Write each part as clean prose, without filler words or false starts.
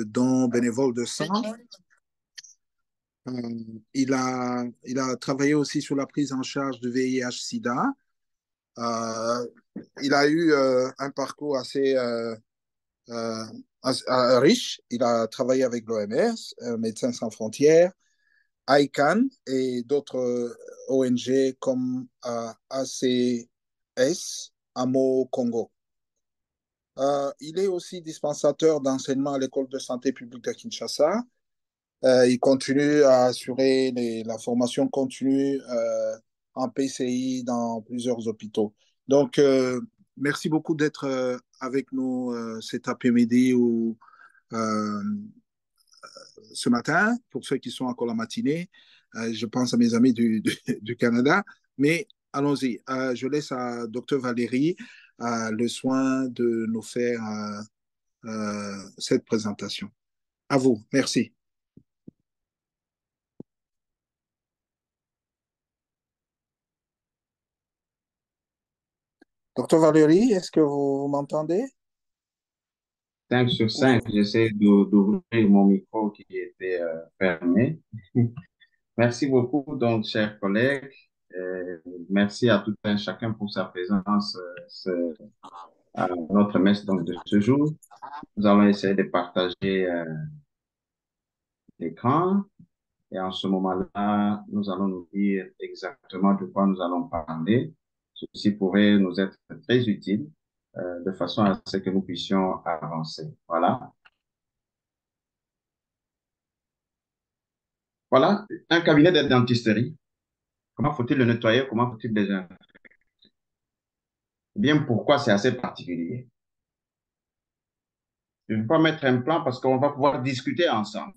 don bénévole de sang. Il a travaillé aussi sur la prise en charge du VIH-Sida. Euh, il a eu un parcours euh, assez riche. Il a travaillé avec l'OMS, Médecins sans frontières, ICANN et d'autres ONG comme ACS, AMO Congo. Il est aussi dispensateur d'enseignement à l'école de santé publique de Kinshasa. Il continue à assurer la formation continue en PCI dans plusieurs hôpitaux. Donc, merci beaucoup d'être avec nous cet après-midi ou euh, ce matin, pour ceux qui sont encore la matinée. Je pense à mes amis du Canada. Mais allons-y. Je laisse à Dr Valérie le soin de nous faire cette présentation. À vous. Merci. Docteur Valérie, est-ce que vous m'entendez? 5 sur Ou- 5, j'essaie d'ouvrir mon micro qui était fermé. Merci beaucoup, donc, chers collègues. Merci à tout un chacun pour sa présence à notre messe donc, de ce jour. Nous allons essayer de partager l'écran et en ce moment-là, nous allons nous dire exactement de quoi nous allons parler. Ceci pourrait nous être très utile de façon à ce que nous puissions avancer. Voilà. Voilà, un cabinet de dentisterie. Comment faut-il le nettoyer? Comment faut-il le désinfecter? Eh bien, pourquoi c'est assez particulier? Je ne vais pas mettre un plan parce qu'on va pouvoir discuter ensemble.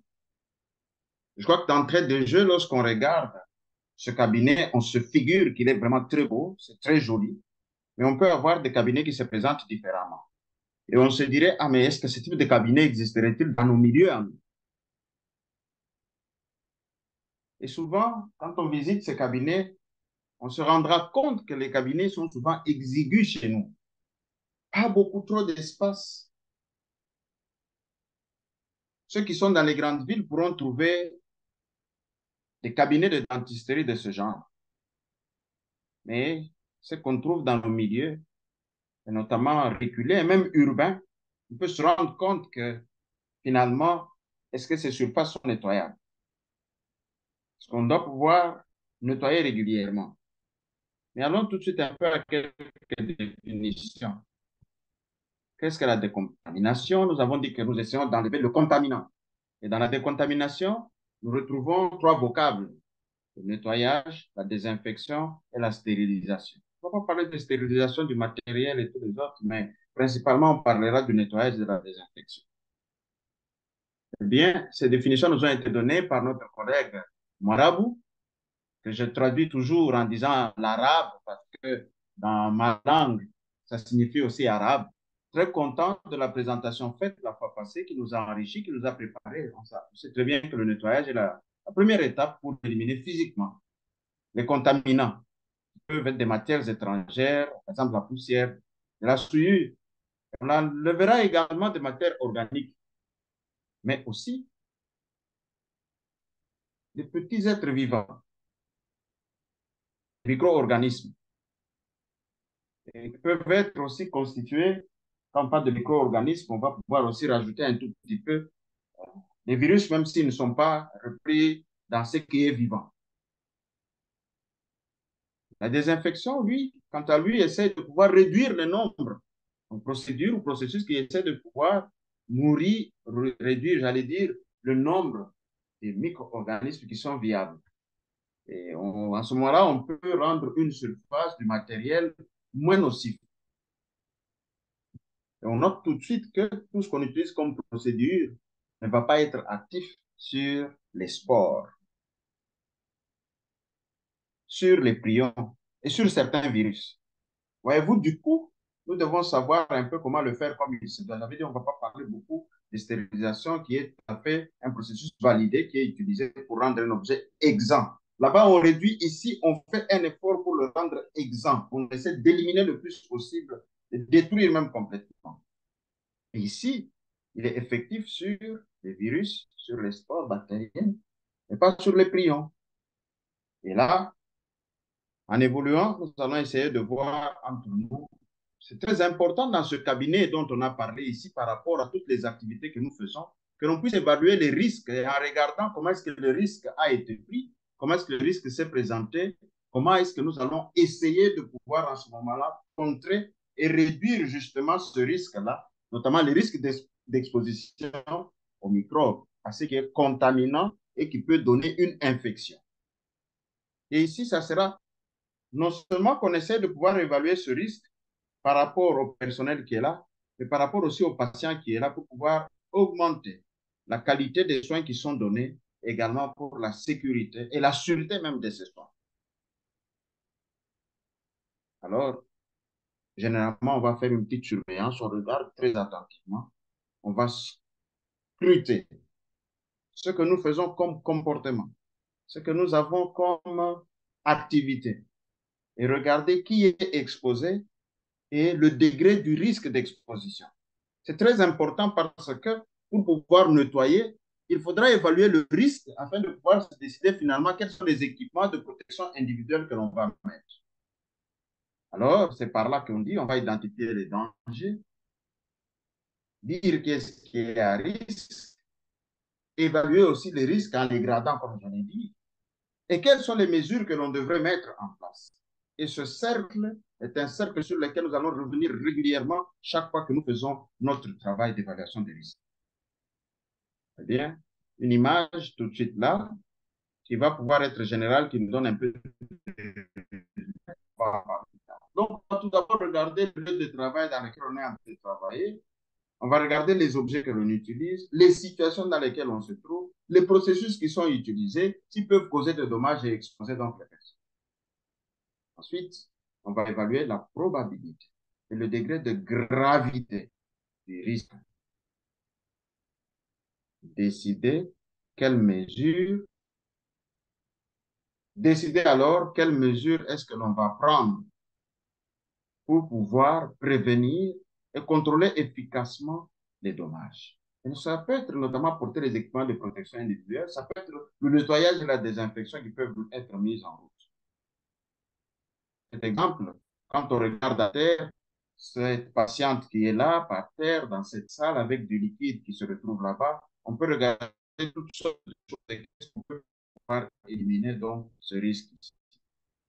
Je crois que d'entrée de jeu, lorsqu'on regarde ce cabinet, on se figure qu'il est vraiment très beau, c'est très joli, mais on peut avoir des cabinets qui se présentent différemment. Et on se dirait, ah, mais est-ce que ce type de cabinet existerait-il dans nos milieux à nous? Et souvent, quand on visite ces cabinets, on se rendra compte que les cabinets sont souvent exigus chez nous. Pas beaucoup trop d'espace. Ceux qui sont dans les grandes villes pourront trouver des cabinets de dentisterie de ce genre. Mais ce qu'on trouve dans nos milieux, et notamment reculés et même urbains, on peut se rendre compte que finalement, est-ce que ces surfaces sont nettoyables? Parce qu'on doit pouvoir nettoyer régulièrement. Mais allons tout de suite un peu à quelques définitions. Qu'est-ce que la décontamination? Nous avons dit que nous essayons d'enlever le contaminant. Et dans la décontamination, nous retrouvons trois vocables: le nettoyage, la désinfection et la stérilisation. On ne va pas parler de stérilisation du matériel et tous les autres, mais principalement, on parlera du nettoyage et de la désinfection. Eh bien, ces définitions nous ont été données par notre collègue Marabou, que je traduis toujours en disant l'arabe, parce que dans ma langue, ça signifie aussi arabe. Très content de la présentation faite la fois passée, qui nous a enrichi, qui nous a préparé. On sait très bien que le nettoyage est la première étape pour éliminer physiquement les contaminants, qui peuvent être des matières étrangères, par exemple la poussière, de la souillure. On enlèvera également des matières organiques, mais aussi des petits êtres vivants, micro-organismes, et qui peuvent être aussi constitués. Quand on parle de micro-organismes, on va pouvoir aussi rajouter un tout petit peu les virus, même s'ils ne sont pas repris dans ce qui est vivant. La désinfection, lui, quant à lui, essaie de pouvoir réduire le nombre, une procédure ou processus qui essaie de pouvoir nourrir, réduire, j'allais dire, le nombre des micro-organismes qui sont viables. Et en ce moment-là, on peut rendre une surface du matériel moins nocif. Et on note tout de suite que tout ce qu'on utilise comme procédure ne va pas être actif sur les spores, sur les prions et sur certains virus. Voyez-vous, du coup, nous devons savoir un peu comment le faire comme il se doit. J'avais dit, on ne va pas parler beaucoup de stérilisation qui est tout à fait un processus validé qui est utilisé pour rendre un objet exempt. Là-bas, on réduit. Ici, on fait un effort pour le rendre exempt. On essaie d'éliminer le plus possible, de détruire même complètement. Et ici, il est effectif sur les virus, sur les spores bactériens, mais pas sur les prions. Et là, en évoluant, nous allons essayer de voir entre nous. C'est très important dans ce cabinet dont on a parlé ici par rapport à toutes les activités que nous faisons, que l'on puisse évaluer les risques et en regardant comment est-ce que le risque a été pris, comment est-ce que le risque s'est présenté, comment est-ce que nous allons essayer de pouvoir en ce moment-là contrer et réduire justement ce risque-là, notamment les risques d'exposition aux microbes, à ce qui est contaminant et qui peut donner une infection. Et ici, ça sera non seulement qu'on essaie de pouvoir évaluer ce risque par rapport au personnel qui est là, mais par rapport aussi au patient qui est là pour pouvoir augmenter la qualité des soins qui sont donnés, également pour la sécurité et la sûreté même de ces soins. Alors, généralement, on va faire une petite surveillance, on regarde très attentivement, on va scruter ce que nous faisons comme comportement, ce que nous avons comme activité, et regarder qui est exposé et le degré du risque d'exposition. C'est très important parce que pour pouvoir nettoyer, il faudra évaluer le risque afin de pouvoir se décider finalement quels sont les équipements de protection individuelle que l'on va mettre. Alors, c'est par là qu'on dit, on va identifier les dangers, dire qu'est-ce qui est à risque, évaluer aussi les risques en les gradant, comme je l'ai dit, et quelles sont les mesures que l'on devrait mettre en place. Et ce cercle est un cercle sur lequel nous allons revenir régulièrement chaque fois que nous faisons notre travail d'évaluation des risques. Eh bien, une image tout de suite là, qui va pouvoir être générale, qui nous donne un peu de... Donc, on va tout d'abord regarder le lieu de travail dans lequel on est en train de travailler. On va regarder les objets que l'on utilise, les situations dans lesquelles on se trouve, les processus qui sont utilisés, qui peuvent causer des dommages et exposer donc les personnes. Ensuite, on va évaluer la probabilité et le degré de gravité du risque. Décider quelles mesures Décider alors quelles mesures est-ce que l'on va prendre pour pouvoir prévenir et contrôler efficacement les dommages. Et ça peut être notamment porter les équipements de protection individuelle, ça peut être le nettoyage et la désinfection qui peuvent être mis en route. Cet exemple, quand on regarde à terre, cette patiente qui est là, par terre, dans cette salle, avec du liquide qui se retrouve là-bas, on peut regarder toutes sortes de choses qu'on peut pouvoir éliminer donc ce risque.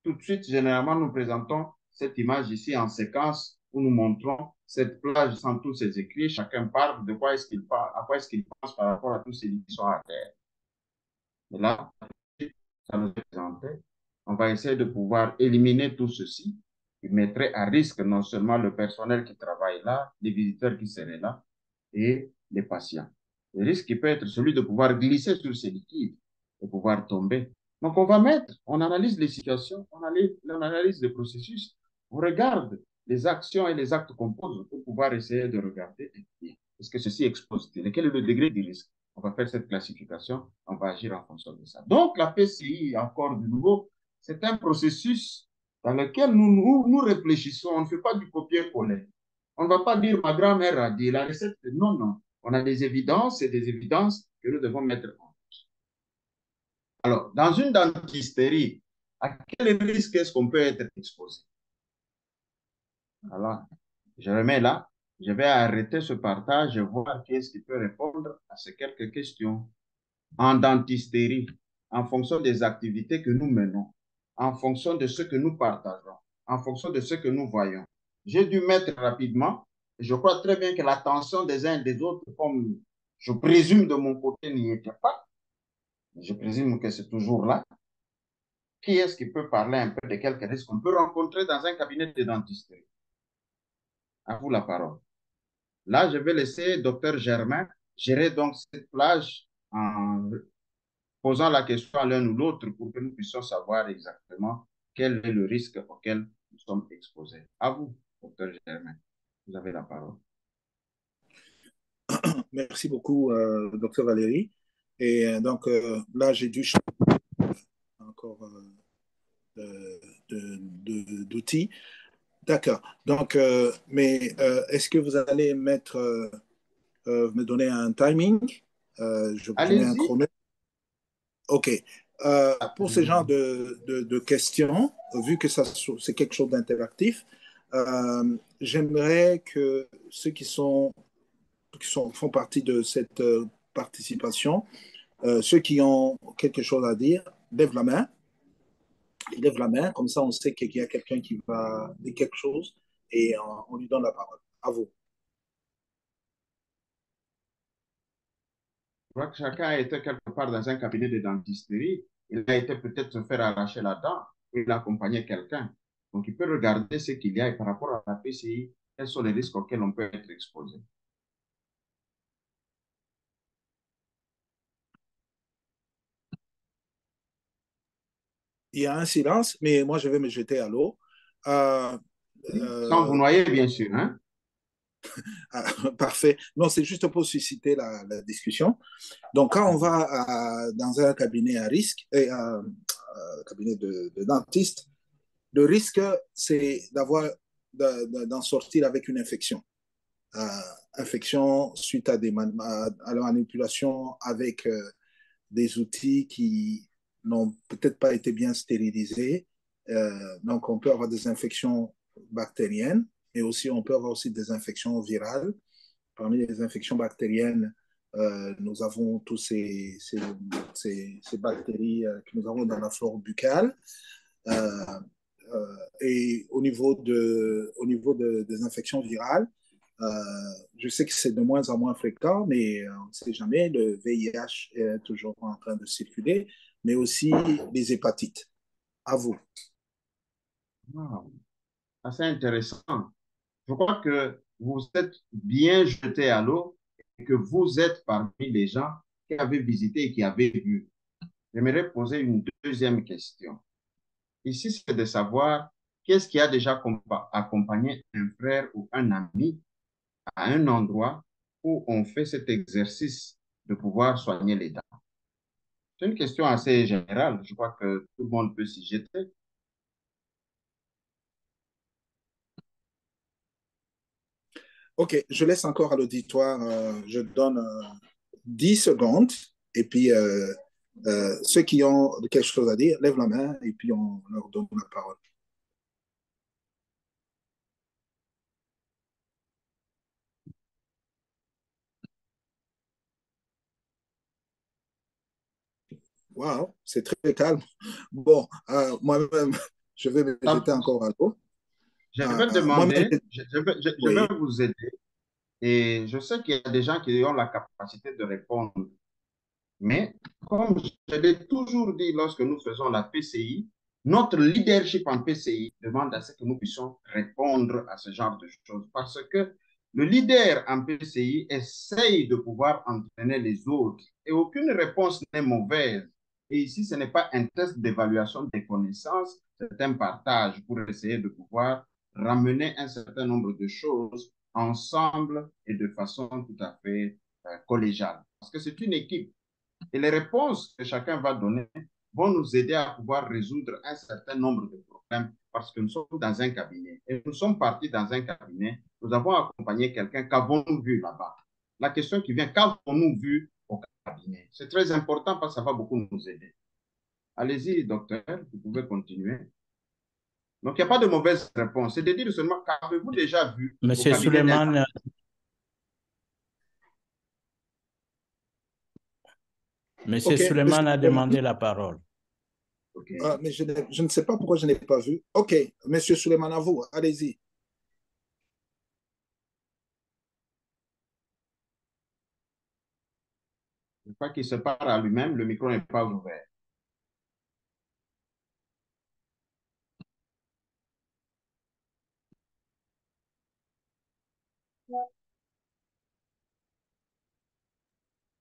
Tout de suite, généralement, nous présentons cette image ici en séquence où nous montrons cette plage sans tous ces écrits. Chacun parle de quoi est-ce qu'il parle, à quoi est-ce qu'il pense par rapport à tous ces qui sont à terre. Et là, ça nous est présenté. On va essayer de pouvoir éliminer tout ceci qui mettrait à risque non seulement le personnel qui travaille là, les visiteurs qui seraient là et les patients. Le risque qui peut être celui de pouvoir glisser sur ces liquides et pouvoir tomber. Donc, on analyse les situations, on analyse les processus, on regarde les actions et les actes qu'on pose pour pouvoir essayer de regarder est-ce que ceci expose, quel est le degré du risque. On va faire cette classification, on va agir en fonction de ça. Donc, la PCI, encore de nouveau, c'est un processus dans lequel nous réfléchissons, on ne fait pas du copier-coller. On ne va pas dire ma grand-mère a dit la recette. Non, non. On a des évidences et des évidences que nous devons mettre en place. Alors, dans une dentisterie, à quel risque est-ce qu'on peut être exposé? Alors, je remets là. Je vais arrêter ce partage et voir qui est-ce qui peut répondre à ces quelques questions. En dentisterie, en fonction des activités que nous menons, en fonction de ce que nous partageons, en fonction de ce que nous voyons. J'ai dû mettre rapidement, je crois très bien que l'attention des uns et des autres, comme je présume de mon côté, n'y était pas. Je présume que c'est toujours là. Qui est-ce qui peut parler un peu de quelques risques qu'on peut rencontrer dans un cabinet de dentisterie? À vous la parole. Là, je vais laisser Dr Germain gérer donc cette plage en posant la question à l'un ou l'autre pour que nous puissions savoir exactement quel est le risque auquel nous sommes exposés. À vous, docteur Germain, vous avez la parole. Merci beaucoup, docteur Valérie. Et donc là, j'ai dû changer encore d'outils. D'accord. Donc, mais est-ce que vous allez mettre me donner un timing. Je mets un Allez-y. chrono. OK. Pour ce genre de questions, vu que c'est quelque chose d'interactif, j'aimerais que ceux font partie de cette participation, ceux qui ont quelque chose à dire, lèvent la main. Ils lèvent la main, comme ça on sait qu'il y a quelqu'un qui va dire quelque chose et on lui donne la parole. À vous. Je vois que chacun a été quelque part dans un cabinet de dentisterie. Il a été peut-être se faire arracher la dent. Il a accompagné quelqu'un. Donc, il peut regarder ce qu'il y a et par rapport à la PCI, quels sont les risques auxquels on peut être exposé. Il y a un silence, mais moi je vais me jeter à l'eau. Euh, Sans vous euh, noyer, bien sûr. Hein? Parfait. Non, c'est juste pour susciter la discussion. Donc, quand on va dans un cabinet à risque, cabinet de dentiste, le risque, c'est d'en sortir avec une infection. Euh, Infection suite à la manipulation avec des outils qui n'ont peut-être pas été bien stérilisés. Donc, on peut avoir des infections bactériennes, mais aussi on peut avoir aussi des infections virales. Parmi les infections bactériennes, nous avons tous ces bactéries que nous avons dans la flore buccale. Euh, et des infections virales, euh, je sais que c'est de moins en moins fréquent, mais on ne sait jamais. Le VIH est toujours en train de circuler, mais aussi les hépatites. À vous. Wow. Assez intéressant. Je crois que vous êtes bien jeté à l'eau et que vous êtes parmi les gens qui avaient visité et qui avaient vu. J'aimerais poser une deuxième question. Ici, c'est de savoir qu'est-ce qui a déjà accompagné un frère ou un ami à un endroit où on fait cet exercice de pouvoir soigner les dents. C'est une question assez générale. Je crois que tout le monde peut s'y jeter. OK, je laisse encore à l'auditoire, je donne 10 secondes, et puis ceux qui ont quelque chose à dire, lèvent la main, et puis on leur donne la parole. Wow, c'est très calme. Bon, moi-même, je vais me jeter encore à l'eau. Je vais Moi-même, demander, je vais oui. vous aider et je sais qu'il y a des gens qui ont la capacité de répondre. Mais comme je l'ai toujours dit lorsque nous faisons la PCI, notre leadership en PCI demande à ce que nous puissions répondre à ce genre de choses parce que le leader en PCI essaye de pouvoir entraîner les autres et aucune réponse n'est mauvaise. Et ici, ce n'est pas un test d'évaluation des connaissances, c'est un partage pour essayer de pouvoir ramener un certain nombre de choses ensemble et de façon tout à fait collégiale. Parce que c'est une équipe. Et les réponses que chacun va donner vont nous aider à pouvoir résoudre un certain nombre de problèmes parce que nous sommes dans un cabinet. Et nous sommes partis dans un cabinet, nous avons accompagné quelqu'un qu'avons-nous vu là-bas. La question qui vient, qu'avons-nous vu au cabinet? C'est très important parce que ça va beaucoup nous aider. Allez-y, docteur, vous pouvez continuer. Donc, il n'y a pas de mauvaise réponse. C'est de dire seulement qu'avez-vous déjà vu au Monsieur cabinet d'un... Suleiman, Monsieur OK, Suleiman monsieur a Suleiman. demandé la parole. Okay. Mais je ne sais pas pourquoi je n'ai pas vu. OK, monsieur Suleiman, à vous, allez-y. Je crois qu'il se parle à lui-même, le micro n'est pas ouvert.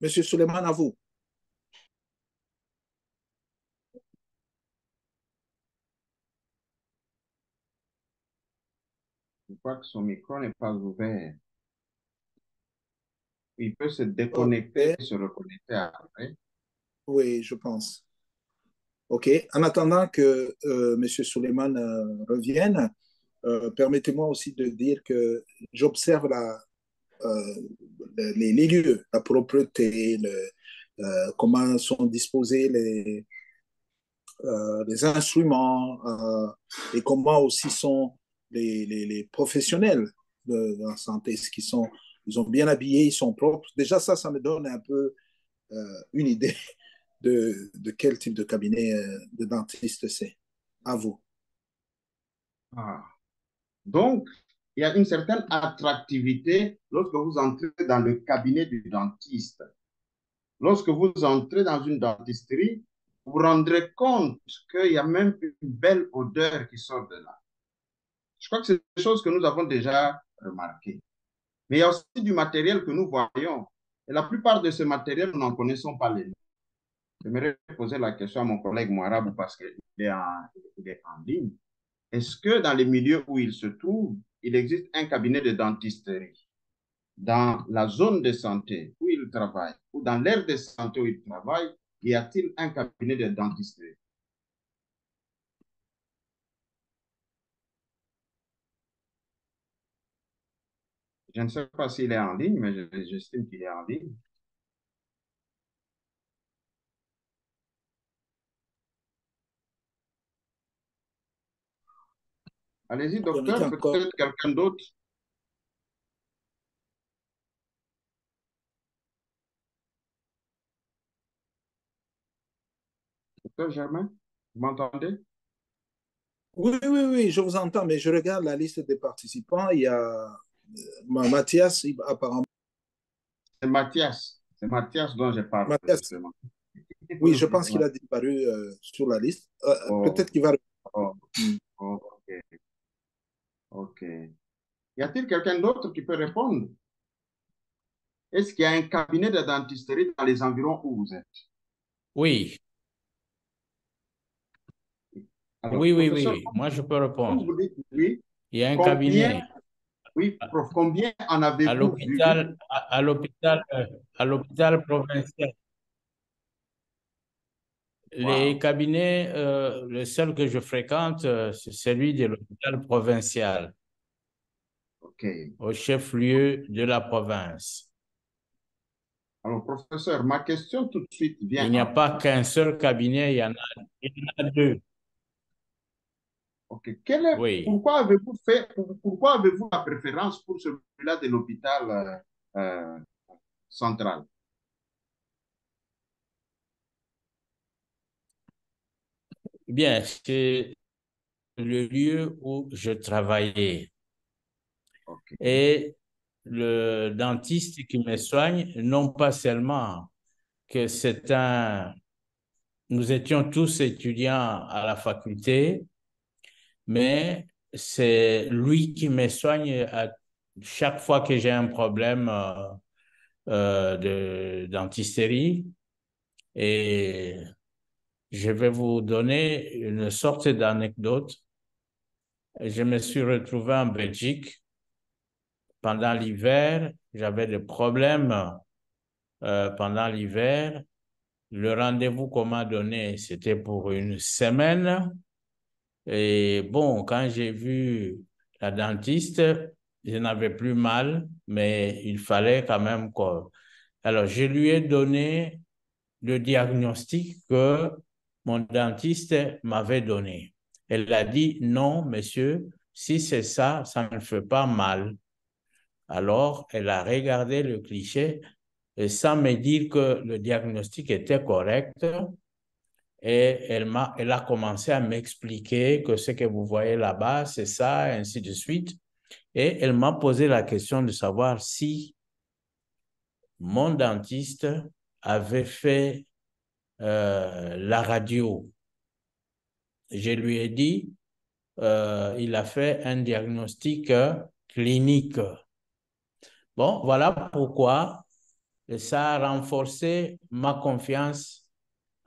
Monsieur Suleiman, à vous. Je crois que son micro n'est pas ouvert. Il peut se déconnecter OK, et se reconnecter après. oui, je pense. OK, en attendant que monsieur Suleiman revienne, permettez-moi aussi de dire que j'observe les lieux, la propreté, comment sont disposés les instruments et comment aussi sont les professionnels de la santé, ce qui sont, ils sont bien habillés, ils sont propres. Déjà, ça me donne un peu une idée de quel type de cabinet de dentiste c'est. À vous. Ah. Donc, il y a une certaine attractivité lorsque vous entrez dans le cabinet du dentiste. Lorsque vous entrez dans une dentisterie, vous vous rendrez compte qu'il y a même une belle odeur qui sort de là. Je crois que c'est des choses que nous avons déjà remarquées. Mais il y a aussi du matériel que nous voyons. Et la plupart de ce matériel, nous n'en connaissons pas les noms. J'aimerais poser la question à mon collègue Moirab parce qu'il est en ligne. Est-ce que dans les milieux où il se trouve, il existe un cabinet de dentisterie dans la zone de santé où il travaille ou dans l'aire de santé où il travaille, y a-t-il un cabinet de dentisterie? Je ne sais pas s'il est en ligne, mais j'estime qu'il est en ligne. Allez-y, docteur, Encore. peut-être quelqu'un d'autre. Docteur Germain, vous m'entendez? Oui, oui, oui, je vous entends, mais je regarde la liste des participants. Il y a Mathias, apparemment. C'est Mathias dont je parle, Mathias, justement. oui, je pense qu'il a disparu sur la liste. Oh, Peut-être qu'il va. oh, Hmm. oh, ok, ok. Y a-t-il quelqu'un d'autre qui peut répondre? Est-ce qu'il y a un cabinet de dentisterie dans les environs où vous êtes? Oui, Alors, oui, oui, professeur, oui. Moi, je peux comme répondre. vous dites oui, Il y a un combien, cabinet oui, à prof, combien en à avez-vous vu? l'hôpital, à l'hôpital provincial. Les Wow, cabinets, le seul que je fréquente, c'est celui de l'hôpital provincial, ok. au chef-lieu de la province. Alors, professeur, ma question tout de suite vient Il n'y a à pas vous. qu'un seul cabinet, il y en a deux. Ok. Oui. Pourquoi avez-vous pourquoi avez-vous la préférence pour celui-là de l'hôpital central? Bien, c'est le lieu où je travaillais. Ok. Et le dentiste qui me soigne, non pas seulement que nous étions tous étudiants à la faculté, mais c'est lui qui me soigne à chaque fois que j'ai un problème de dentisterie. Et je vais vous donner une sorte d'anecdote. Je me suis retrouvé en Belgique pendant l'hiver. J'avais des problèmes pendant l'hiver. Le rendez-vous qu'on m'a donné, c'était pour une semaine. Et bon, quand j'ai vu la dentiste, je n'avais plus mal, mais il fallait quand même que... Alors, je lui ai donné le diagnostic que mon dentiste m'avait donné. Elle a dit, non, monsieur, si c'est ça, ça ne fait pas mal. Alors, elle a regardé le cliché et sans me dire que le diagnostic était correct. Et elle a commencé à m'expliquer que ce que vous voyez là-bas, c'est ça, et ainsi de suite. Et elle m'a posé la question de savoir si mon dentiste avait fait la radio. Je lui ai dit, il a fait un diagnostic clinique. Bon, voilà pourquoi ça a renforcé ma confiance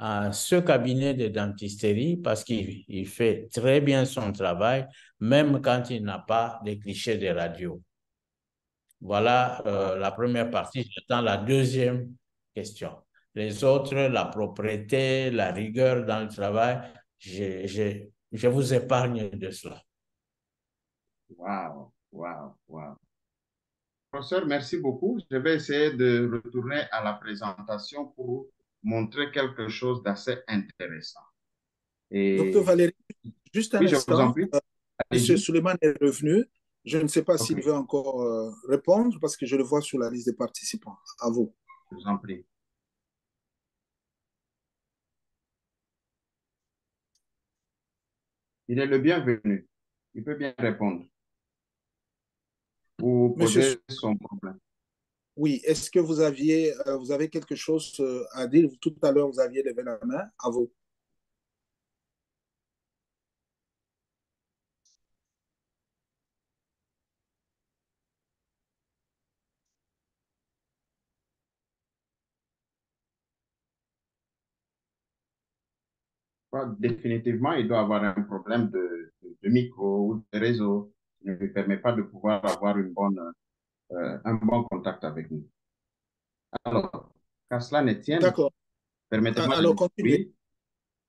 à ce cabinet de dentisterie parce qu'il fait très bien son travail, même quand il n'a pas de clichés de radio. Voilà Wow. la première partie. J'attends la deuxième question. Les autres, la propreté, la rigueur dans le travail, je vous épargne de cela. Wow, wow, wow. Professeur, merci beaucoup. Je vais essayer de retourner à la présentation pour montrer quelque chose d'assez intéressant. Docteur Et Valérie, juste un oui, je vous en instant. prie. Monsieur Allez-y. Suleiman est revenu. Je ne sais pas OK, s'il veut encore répondre parce que je le vois sur la liste des participants. À vous. je vous en prie. Il est le bienvenu. Il peut bien répondre ou Monsieur, poser son problème. oui, est-ce que vous avez quelque chose à dire? Tout à l'heure, vous aviez levé la main. À vous. Définitivement, il doit avoir un problème de micro ou de réseau qui ne lui permet pas de pouvoir avoir un bon contact avec nous. Alors, qu'à cela ne tienne, D'accord. permettez-moi Alors, de... continuez. Oui,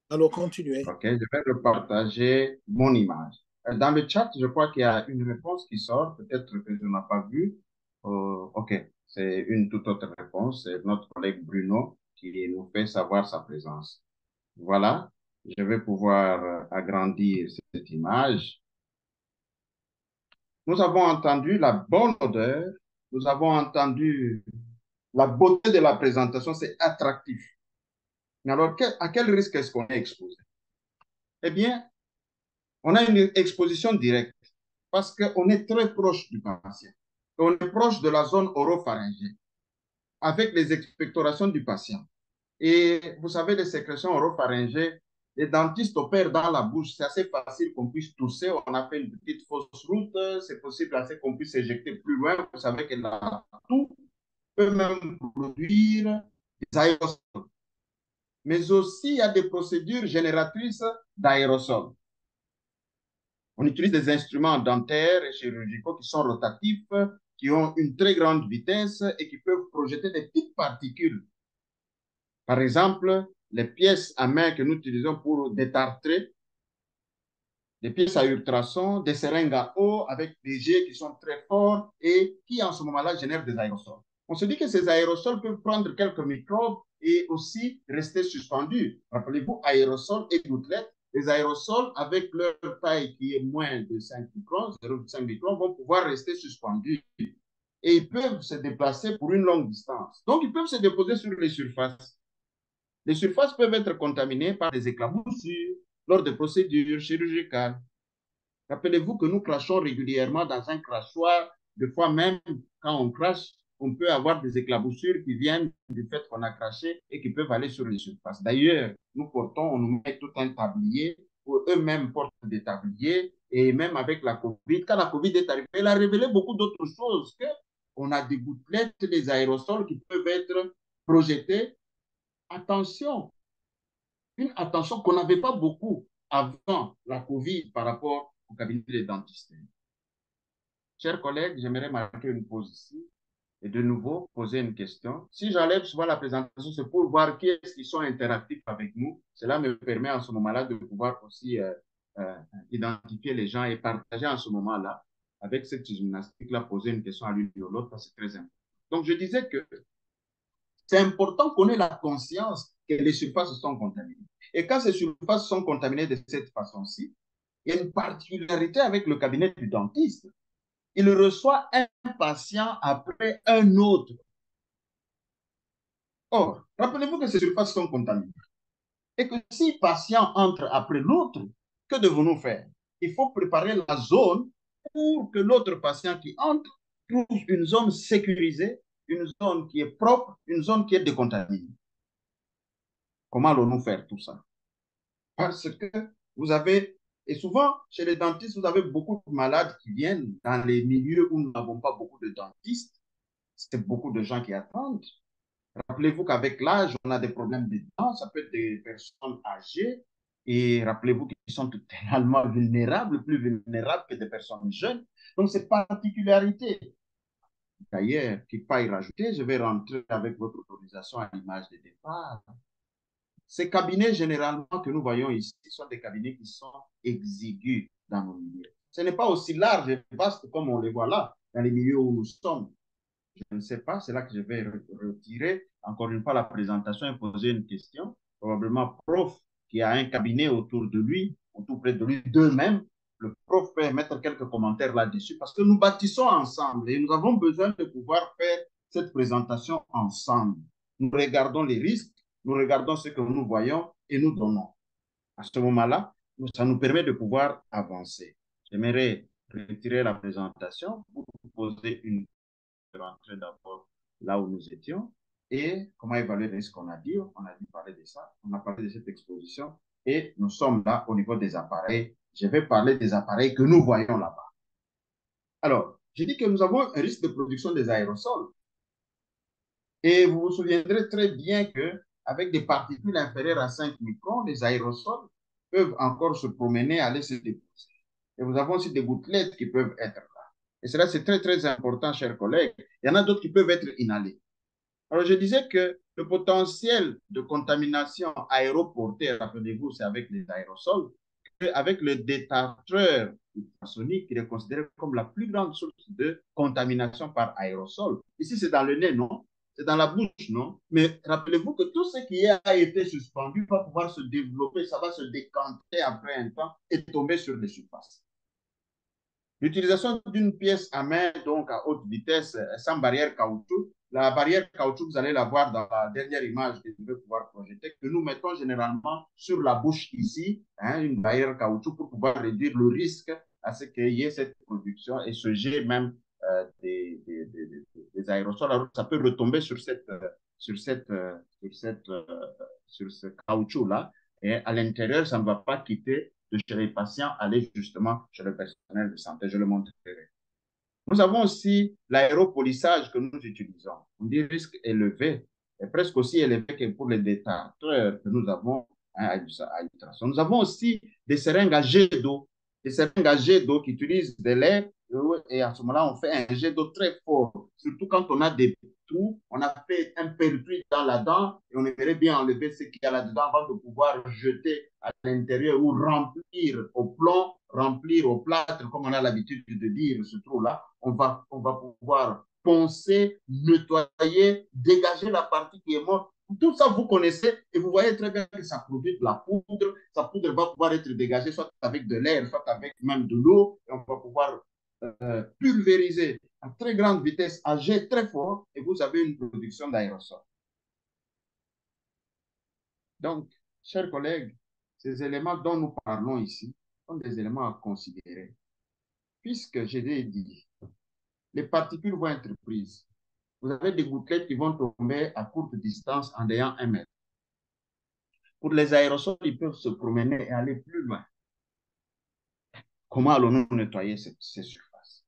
Alors, continuez. OK, je vais repartager mon image. Dans le chat, je crois qu'il y a une réponse qui sort, peut-être que je n'ai pas vu. OK, c'est une toute autre réponse. C'est notre collègue Bruno qui nous fait savoir sa présence. Voilà, je vais pouvoir agrandir cette image. Nous avons entendu la bonne odeur, nous avons entendu la beauté de la présentation, c'est attractif. Mais alors, à quel risque est-ce qu'on est exposé? Eh bien, on a une exposition directe parce qu'on est très proche du patient. On est proche de la zone oropharyngée avec les expectorations du patient. Et vous savez, les sécrétions oropharyngées, les dentistes opèrent dans la bouche. C'est assez facile qu'on puisse tousser. On a fait une petite fausse route. C'est possible assez qu'on puisse s'éjecter plus loin. Vous savez que la toux peut même produire des aérosols. Mais aussi, il y a des procédures génératrices d'aérosols. On utilise des instruments dentaires et chirurgicaux qui sont rotatifs, qui ont une très grande vitesse et qui peuvent projeter des petites particules. Par exemple, les pièces à main que nous utilisons pour détartrer, des pièces à ultrasons, des seringues à eau avec des jets qui sont très forts et qui, en ce moment-là, génèrent des aérosols. On se dit que ces aérosols peuvent prendre quelques microbes et aussi rester suspendus. Rappelez-vous, aérosols et gouttelettes. Les aérosols, avec leur taille qui est moins de 5 microns, 0,5 microns, vont pouvoir rester suspendus. Et ils peuvent se déplacer pour une longue distance. Donc, ils peuvent se déposer sur les surfaces. Les surfaces peuvent être contaminées par des éclaboussures lors de procédures chirurgicales. Rappelez-vous que nous crachons régulièrement dans un crachoir. Des fois même, quand on crache, on peut avoir des éclaboussures qui viennent du fait qu'on a craché et qui peuvent aller sur les surfaces. D'ailleurs, on nous met tout un tablier, ou eux-mêmes portent des tabliers, et même avec la COVID, quand la COVID est arrivée, elle a révélé beaucoup d'autres choses, qu'on a des gouttelettes, des aérosols qui peuvent être projetés. Attention, une attention qu'on n'avait pas beaucoup avant la COVID par rapport au cabinet des dentistes. Chers collègues, j'aimerais marquer une pause ici et de nouveau poser une question. Si j'enlève souvent la présentation, c'est pour voir qui est-ce qui sont interactifs avec nous. Cela me permet en ce moment-là de pouvoir aussi identifier les gens et partager en ce moment-là avec cette gymnastique-là, poser une question à l'une ou à l'autre, c'est très important. Donc, je disais que c'est important qu'on ait la conscience que les surfaces sont contaminées. Et quand ces surfaces sont contaminées de cette façon-ci, il y a une particularité avec le cabinet du dentiste. Il reçoit un patient après un autre. Or, rappelez-vous que ces surfaces sont contaminées. Et que si patient entre après l'autre, que devons-nous faire? Il faut préparer la zone pour que l'autre patient qui entre trouve une zone sécurisée, une zone qui est propre, une zone qui est décontaminée. Comment allons-nous faire tout ça? Parce que vous avez, et souvent chez les dentistes, vous avez beaucoup de malades qui viennent dans les milieux où nous n'avons pas beaucoup de dentistes. C'est beaucoup de gens qui attendent. Rappelez-vous qu'avec l'âge, on a des problèmes de dents, ça peut être des personnes âgées. Et rappelez-vous qu'ils sont totalement vulnérables, plus vulnérables que des personnes jeunes. Donc, cette particularité, d'ailleurs, qu'il faille rajouter, je vais rentrer avec votre autorisation à l'image de départ. Ces cabinets, généralement, que nous voyons ici, sont des cabinets qui sont exigus dans nos milieux. Ce n'est pas aussi large et vaste comme on les voit là, dans les milieux où nous sommes. je ne sais pas, c'est là que je vais retirer encore une fois la présentation et poser une question. Probablement prof qui a un cabinet autour de lui, ou tout près de lui, d'eux-mêmes. Le prof peut mettre quelques commentaires là-dessus parce que nous bâtissons ensemble et nous avons besoin de pouvoir faire cette présentation ensemble. Nous regardons les risques, nous regardons ce que nous voyons et nous donnons. À ce moment-là, ça nous permet de pouvoir avancer. J'aimerais retirer la présentation pour vous poser une rentrer d'abord là où nous étions et comment évaluer les risques qu'on a dit. On a dit parler de ça, on a parlé de cette exposition et nous sommes là au niveau des appareils. Je vais parler des appareils que nous voyons là-bas. Alors, j'ai dit que nous avons un risque de production des aérosols. Et vous vous souviendrez très bien qu'avec des particules inférieures à 5 microns, les aérosols peuvent encore se promener, aller se déposer. Et nous avons aussi des gouttelettes qui peuvent être là. Et cela, c'est très, très important, chers collègues. Il y en a d'autres qui peuvent être inhalés. Alors, je disais que le potentiel de contamination aéroportée, rappelez-vous, c'est avec les aérosols, avec le détartreur ultrasonique, il est considéré comme la plus grande source de contamination par aérosol. Ici, c'est dans le nez, non? C'est dans la bouche, non? Mais rappelez-vous que tout ce qui a été suspendu va pouvoir se développer, ça va se décanter après un temps et tomber sur les surfaces. L'utilisation d'une pièce à main, donc à haute vitesse, sans barrière caoutchouc. La barrière caoutchouc, vous allez la voir dans la dernière image que je vais pouvoir projeter, que nous mettons généralement sur la bouche ici, hein, une barrière caoutchouc pour pouvoir réduire le risque à ce qu'il y ait cette production et ce jet même des aérosols. Alors, ça peut retomber sur ce caoutchouc-là. Et à l'intérieur, ça ne va pas quitter de chez les patients, aller justement chez le personnel de santé. Je le montrerai. Nous avons aussi l'aéropolissage que nous utilisons. On dit risque élevé, et presque aussi élevé que pour les détartreurs que nous avons à l'ultrason. Nous avons aussi des seringues à jet d'eau, des seringues à jet d'eau qui utilisent de l'air et à ce moment-là, on fait un jet d'eau très fort, surtout quand on a des trous, on a fait un pertuis dans la dent et on aimerait bien enlever ce qu'il y a là-dedans avant de pouvoir jeter à l'intérieur ou remplir au plomb, remplir au plâtre, comme on a l'habitude de dire ce trou-là. On va pouvoir poncer, nettoyer, dégager la partie qui est morte. Tout ça, vous connaissez et vous voyez très bien que ça produit de la poudre. Sa poudre va pouvoir être dégagée soit avec de l'air, soit avec même de l'eau. Et on va pouvoir pulvériser à très grande vitesse, à jet très fort, et vous avez une production d'aérosol. Donc, chers collègues, ces éléments dont nous parlons ici sont des éléments à considérer. Puisque je l'ai dit, les particules vont être prises. Vous avez des gouttelettes qui vont tomber à courte distance en ayant 1 mètre. Pour les aérosols, ils peuvent se promener et aller plus loin. Comment allons-nous nettoyer ces surfaces?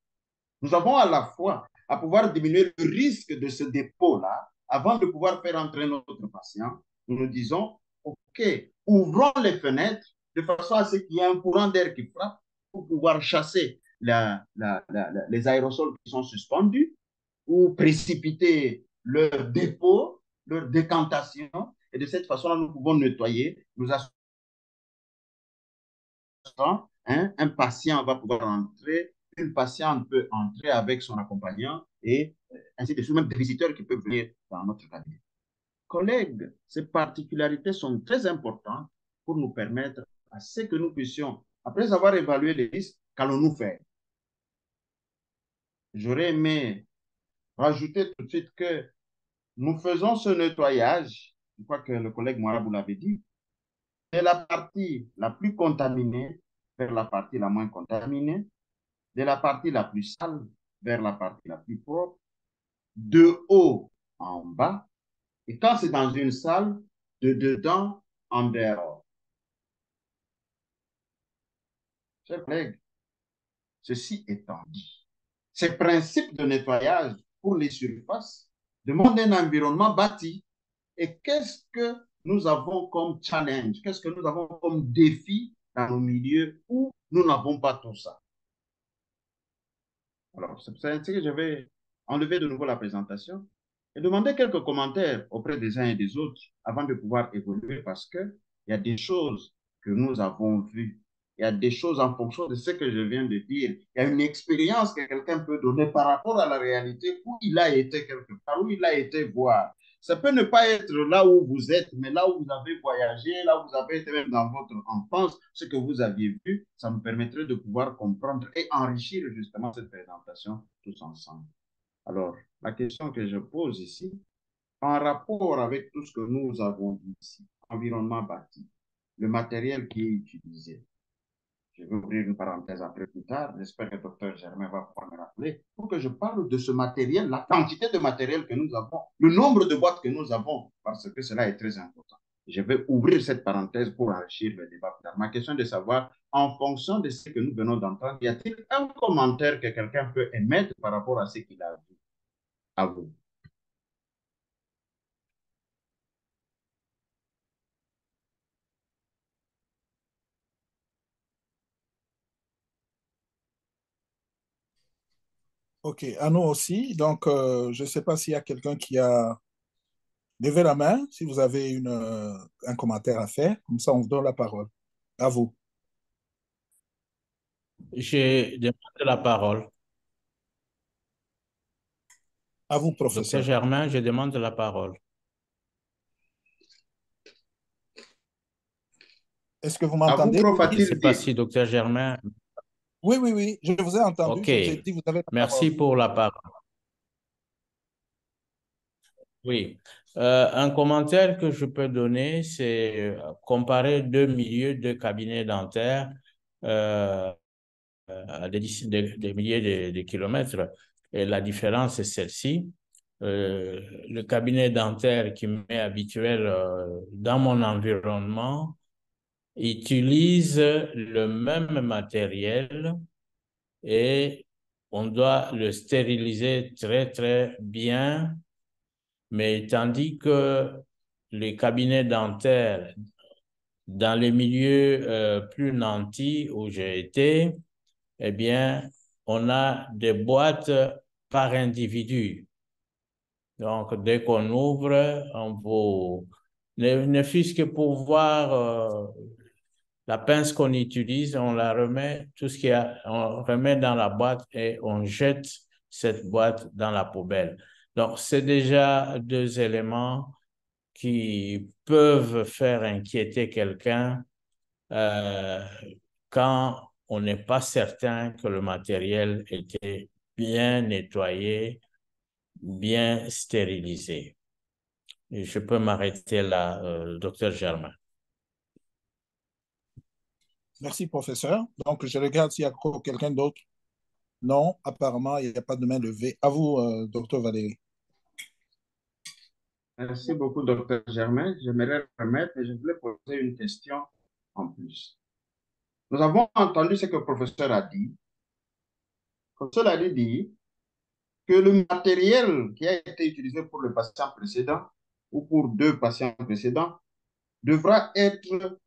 Nous avons à la fois à pouvoir diminuer le risque de ce dépôt-là avant de pouvoir faire entrer notre patient. Nous nous disons, OK, ouvrons les fenêtres de façon à ce qu'il y ait un courant d'air qui frappe pour pouvoir chasser les aérosols qui sont suspendus ou précipiter leur dépôt, leur décantation. Et de cette façon-là, nous pouvons nettoyer. Nous assurons, un patient va pouvoir entrer, une patiente peut entrer avec son accompagnant et ainsi de suite, même des visiteurs qui peuvent venir dans notre cabinet. Collègues, ces particularités sont très importantes pour nous permettre à ce que nous puissions, après avoir évalué les risques, qu'allons-nous faire? J'aurais aimé rajouter tout de suite que nous faisons ce nettoyage, je crois que le collègue Moira vous l'avait dit, de la partie la plus contaminée vers la partie la moins contaminée, de la partie la plus sale vers la partie la plus propre, de haut en bas, et quand c'est dans une salle, de dedans en dehors. Chers collègues, ceci étant dit, ces principes de nettoyage pour les surfaces demandent un environnement bâti. Et qu'est-ce que nous avons comme challenge? Qu'est-ce que nous avons comme défi dans nos milieux où nous n'avons pas tout ça? Alors, c'est pour ça que je vais enlever de nouveau la présentation et demander quelques commentaires auprès des uns et des autres avant de pouvoir évoluer parce qu'il y a des choses que nous avons vues Il y a des choses en fonction de ce que je viens de dire. Il y a une expérience que quelqu'un peut donner par rapport à la réalité où il a été quelque part, où il a été voir. Ça peut ne pas être là où vous êtes, mais là où vous avez voyagé, là où vous avez été même dans votre enfance, ce que vous aviez vu, ça me permettrait de pouvoir comprendre et enrichir justement cette présentation tous ensemble. Alors, la question que je pose ici, en rapport avec tout ce que nous avons dit ici, environnement bâti, le matériel qui est utilisé, je vais ouvrir une parenthèse après plus tard, j'espère que le docteur Germain va pouvoir me rappeler, pour que je parle de ce matériel, la quantité de matériel que nous avons, le nombre de boîtes que nous avons, parce que cela est très important. Je vais ouvrir cette parenthèse pour enrichir le débat. Ma question est de savoir, en fonction de ce que nous venons d'entendre, y a-t-il un commentaire que quelqu'un peut émettre par rapport à ce qu'il a vu? À vous. OK, à nous aussi. Donc, je ne sais pas s'il y a quelqu'un qui a levé la main, si vous avez un commentaire à faire. Comme ça, on vous donne la parole. À vous. J'ai demandé la parole. À vous, Docteur professeur. Germain, je demande la parole. Est-ce que vous À vous, m'entendez? prof, Je ne sais a-t-il pas dit? si docteur Germain... Oui, oui, oui, je vous ai entendu. OK, Je vous ai dit, vous avez la merci parole. pour la parole. Oui, un commentaire que je peux donner, c'est comparer deux milieux de cabinets dentaires à des milliers de kilomètres. Et la différence est celle-ci. Le cabinet dentaire qui m'est habituel dans mon environnement utilise le même matériel et on doit le stériliser très, très bien. Mais tandis que les cabinets dentaires, dans les milieux plus nantis où j'ai été, eh bien, on a des boîtes par individu. Donc, dès qu'on ouvre, on vous... Ne fût-ce que pour voir la pince qu'on utilise, on la remet, tout ce qu'il y a, on remet dans la boîte et on jette cette boîte dans la poubelle. Donc, c'est déjà deux éléments qui peuvent faire inquiéter quelqu'un euh, quand on n'est pas certain que le matériel était bien nettoyé, bien stérilisé. Et je peux m'arrêter là, docteur Germain. Merci, professeur. Donc, je regarde s'il y a quelqu'un d'autre. Non, apparemment, il n'y a pas de main levée. À vous, docteur Valérie. Merci beaucoup, docteur Germain. J'aimerais remettre, mais je voulais poser une question en plus. Nous avons entendu ce que le professeur a dit. Le professeur a dit que le matériel qui a été utilisé pour le patient précédent ou pour deux patients précédents devra être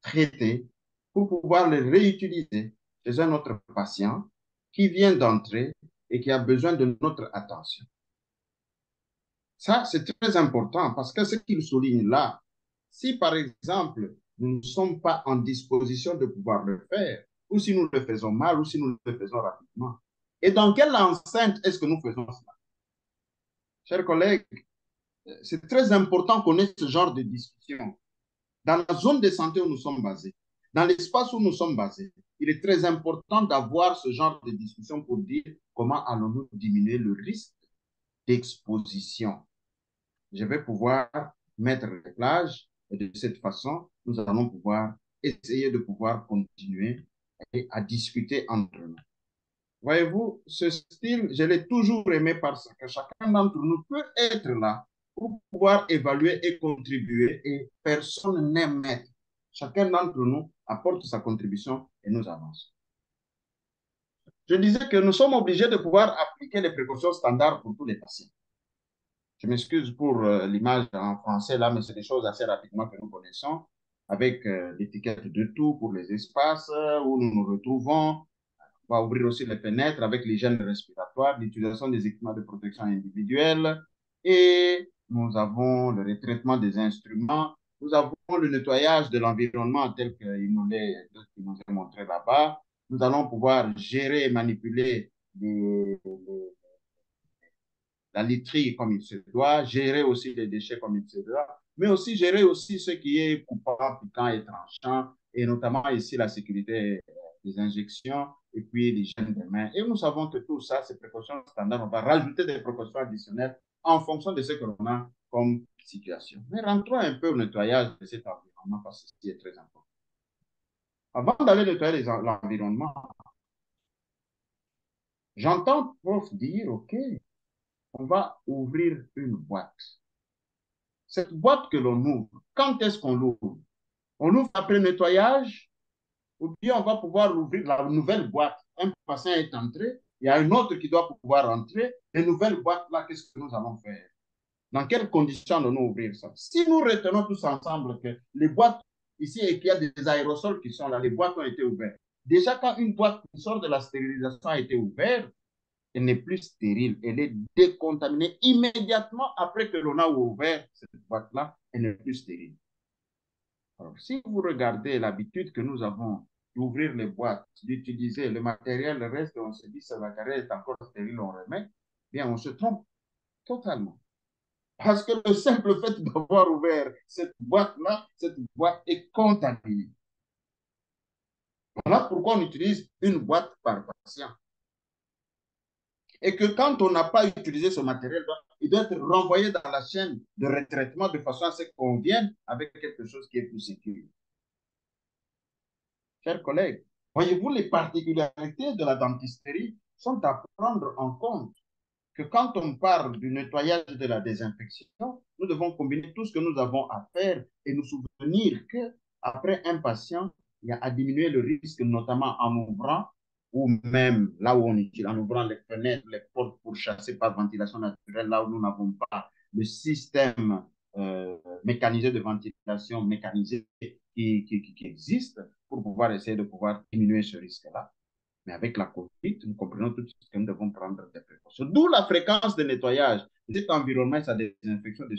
retraité pour pouvoir le réutiliser chez un autre patient qui vient d'entrer et qui a besoin de notre attention. Ça, c'est très important parce que ce qu'il souligne là, si par exemple, nous ne sommes pas en disposition de pouvoir le faire, ou si nous le faisons mal, ou si nous le faisons rapidement, et dans quelle enceinte est-ce que nous faisons cela? Chers collègues, c'est très important qu'on ait ce genre de discussion. Dans la zone de santé où nous sommes basés, dans l'espace où nous sommes basés, il est très important d'avoir ce genre de discussion pour dire comment allons-nous diminuer le risque d'exposition. Je vais pouvoir mettre les plages et de cette façon, nous allons pouvoir essayer de pouvoir continuer à discuter entre nous. Voyez-vous, ce style, je l'ai toujours aimé parce que chacun d'entre nous peut être là pour pouvoir évaluer et contribuer et personne n'est maître. Chacun d'entre nous apporte sa contribution et nous avançons. Je disais que nous sommes obligés de pouvoir appliquer les précautions standards pour tous les patients. Je m'excuse pour l'image en français là, mais c'est des choses assez rapidement que nous connaissons, avec l'étiquette de tout pour les espaces où nous nous retrouvons. On va ouvrir aussi les fenêtres avec l'hygiène respiratoire, l'utilisation des équipements de protection individuelle et nous avons le retraitement des instruments. Nous avons le nettoyage de l'environnement tel qu'il nous est montré là-bas, nous allons pouvoir gérer et manipuler la literie comme il se doit, gérer aussi les déchets comme il se doit, mais aussi gérer aussi ce qui est coupant, piquant et tranchant, et notamment ici la sécurité des injections et puis l'hygiène des mains. Et nous savons que tout ça, ces précautions standards, on va rajouter des précautions additionnelles en fonction de ce que l'on a comme situation. Mais rentrons un peu au nettoyage de cet environnement parce que c'est très important. Avant d'aller nettoyer l'environnement, j'entends prof dire, OK, on va ouvrir une boîte. Cette boîte que l'on ouvre, quand est-ce qu'on l'ouvre? On l'ouvre après nettoyage ou bien on va pouvoir ouvrir la nouvelle boîte. Un patient est entré, il y a un autre qui doit pouvoir entrer. Les nouvelles boîtes, là, qu'est-ce que nous allons faire? Dans quelles conditions allons-nous ouvrir ça? Si nous retenons tous ensemble que les boîtes ici et qu'il y a des aérosols qui sont là, les boîtes ont été ouvertes. Déjà, quand une boîte qui sort de la stérilisation a été ouverte, elle n'est plus stérile, elle est décontaminée immédiatement après que l'on a ouvert cette boîte-là, elle n'est plus stérile. Alors, si vous regardez l'habitude que nous avons d'ouvrir les boîtes, d'utiliser le matériel, le reste, on se dit que ce matériel est encore stérile, on remet, bien, on se trompe totalement. Parce que le simple fait d'avoir ouvert cette boîte-là, cette boîte est contaminée. Voilà pourquoi on utilise une boîte par patient. Et que quand on n'a pas utilisé ce matériel, il doit être renvoyé dans la chaîne de retraitement de façon à ce qu'on vienne avec quelque chose qui est plus sécure. Chers collègues, voyez-vous, les particularités de la dentisterie sont à prendre en compte. Que quand on parle du nettoyage de la désinfection, nous devons combiner tout ce que nous avons à faire et nous souvenir qu'après un patient, il y a à diminuer le risque, notamment en ouvrant ou même là où on utilise, en ouvrant les fenêtres, les portes pour chasser par ventilation naturelle, là où nous n'avons pas le système mécanisé de ventilation mécanisé qui existe pour pouvoir essayer de pouvoir diminuer ce risque-là. Mais avec la COVID, nous comprenons tout de suite que nous devons prendre des précautions. D'où la fréquence de nettoyage de cet environnement et sa désinfection des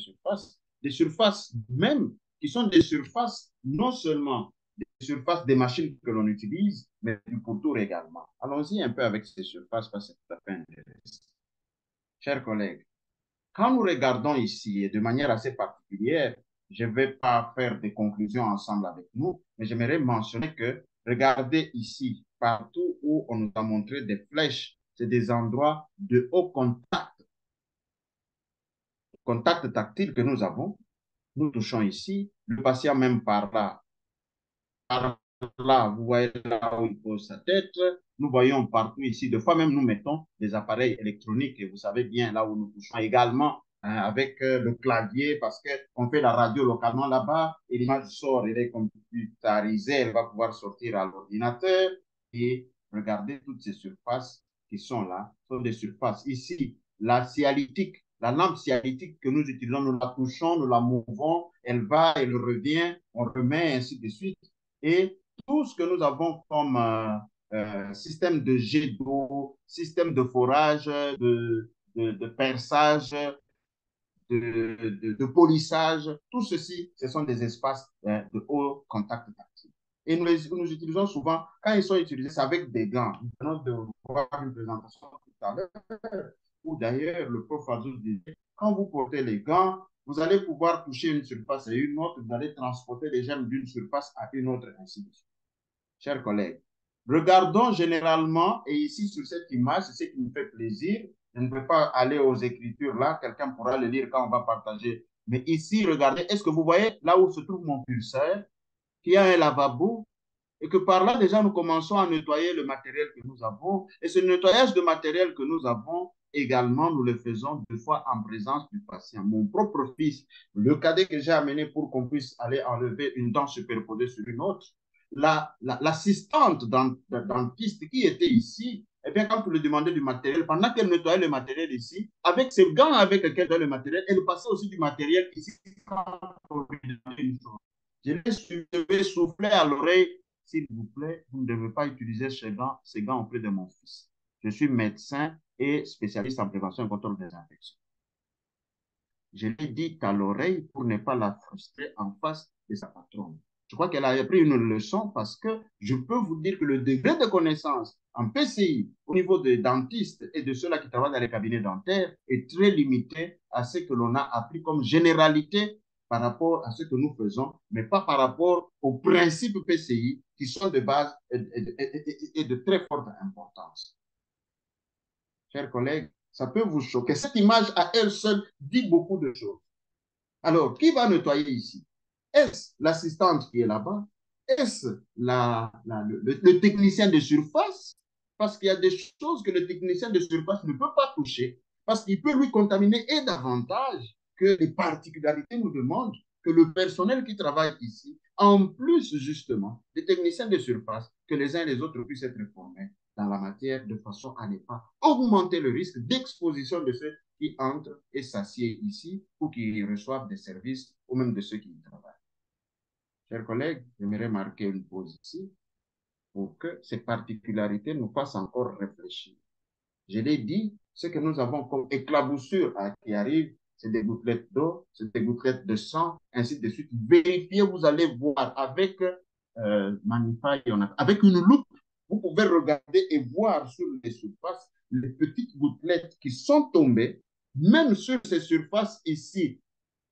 surfaces même qui sont des surfaces non seulement des surfaces des machines que l'on utilise, mais du pourtour également. Allons-y un peu avec ces surfaces parce que c'est tout à fait intéressant. Chers collègues, quand nous regardons ici, et de manière assez particulière, je ne vais pas faire des conclusions ensemble avec nous, mais j'aimerais mentionner que, regardez ici, partout où on nous a montré des flèches, c'est des endroits de haut contact tactile que nous avons. Nous touchons ici, le patient même par là, vous voyez là où il pose sa tête. Nous voyons partout ici, des fois même nous mettons des appareils électroniques et vous savez bien là où nous touchons également avec le clavier parce qu'on fait la radio localement là-bas et l'image sort, elle est computérisée, elle va pouvoir sortir à l'ordinateur et regardez toutes ces surfaces qui sont là, sont des surfaces. Ici, la sialytique, la lampe sialytique que nous utilisons, nous la touchons, nous la mouvons, elle va, elle revient, on remet ainsi de suite. Et tout ce que nous avons comme système de jet d'eau, système de forage, de perçage, de polissage, tout ceci, ce sont des espaces de haut contact tactile. Et nous utilisons souvent, quand ils sont utilisés, c'est avec des gants. Nous venons de voir une présentation tout à l'heure, où d'ailleurs le prof Azul disait, quand vous portez les gants, vous allez pouvoir toucher une surface et une autre, vous allez transporter les germes d'une surface à une autre, ainsi de suite. Chers collègues, regardons généralement, et ici sur cette image, c'est ce qui me fait plaisir, je ne peux pas aller aux écritures là, quelqu'un pourra le lire quand on va partager. Mais ici, regardez, est-ce que vous voyez là où se trouve mon curseur, qu'il y a un lavabo, et que par là, déjà, nous commençons à nettoyer le matériel que nous avons. Et ce nettoyage de matériel que nous avons, également, nous le faisons deux fois en présence du patient. Mon propre fils, le cadet que j'ai amené pour qu'on puisse aller enlever une dent superposée sur une autre, l'assistante dentiste qui était ici, eh bien, quand vous lui demandez du matériel, pendant qu'elle nettoyait le matériel ici, avec ses gants avec lesquels elle nettoyait le matériel, elle passait aussi du matériel ici. Je vais souffler à l'oreille, s'il vous plaît, vous ne devez pas utiliser ces gants auprès de mon fils. Je suis médecin et spécialiste en prévention et contrôle des infections. Je l'ai dit à l'oreille pour ne pas la frustrer en face de sa patronne. Je crois qu'elle a appris une leçon parce que je peux vous dire que le degré de connaissance en PCI au niveau des dentistes et de ceux-là qui travaillent dans les cabinets dentaires est très limité à ce que l'on a appris comme généralité par rapport à ce que nous faisons, mais pas par rapport aux principes PCI qui sont de base et de très forte importance. Chers collègues, ça peut vous choquer. Cette image à elle seule dit beaucoup de choses. Alors, qui va nettoyer ici? Est-ce l'assistante qui est là-bas? Est-ce le technicien de surface? Parce qu'il y a des choses que le technicien de surface ne peut pas toucher, parce qu'il peut lui contaminer et davantage que les particularités nous demandent que le personnel qui travaille ici, en plus justement des techniciens de surface, que les uns et les autres puissent être formés dans la matière de façon à ne pas augmenter le risque d'exposition de ceux qui entrent et s'assiedent ici ou qui reçoivent des services ou même de ceux qui y travaillent. Chers collègues, j'aimerais marquer une pause ici pour que ces particularités nous fassent encore réfléchir. Je l'ai dit, ce que nous avons comme éclaboussure qui arrive, c'est des gouttelettes d'eau, c'est des gouttelettes de sang, ainsi de suite. Vérifiez, vous allez voir avec avec une loupe, vous pouvez regarder et voir sur les surfaces les petites gouttelettes qui sont tombées, même sur ces surfaces ici.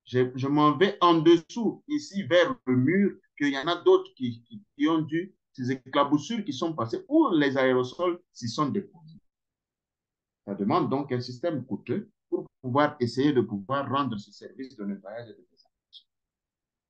Je m'en vais en dessous, ici, vers le mur, qu'il y en a d'autres qui ont dû, ces éclaboussures qui sont passées, ou les aérosols s'y sont déposés. Ça demande donc un système coûteux pour pouvoir essayer de pouvoir rendre ce service de nettoyage et de désinfection.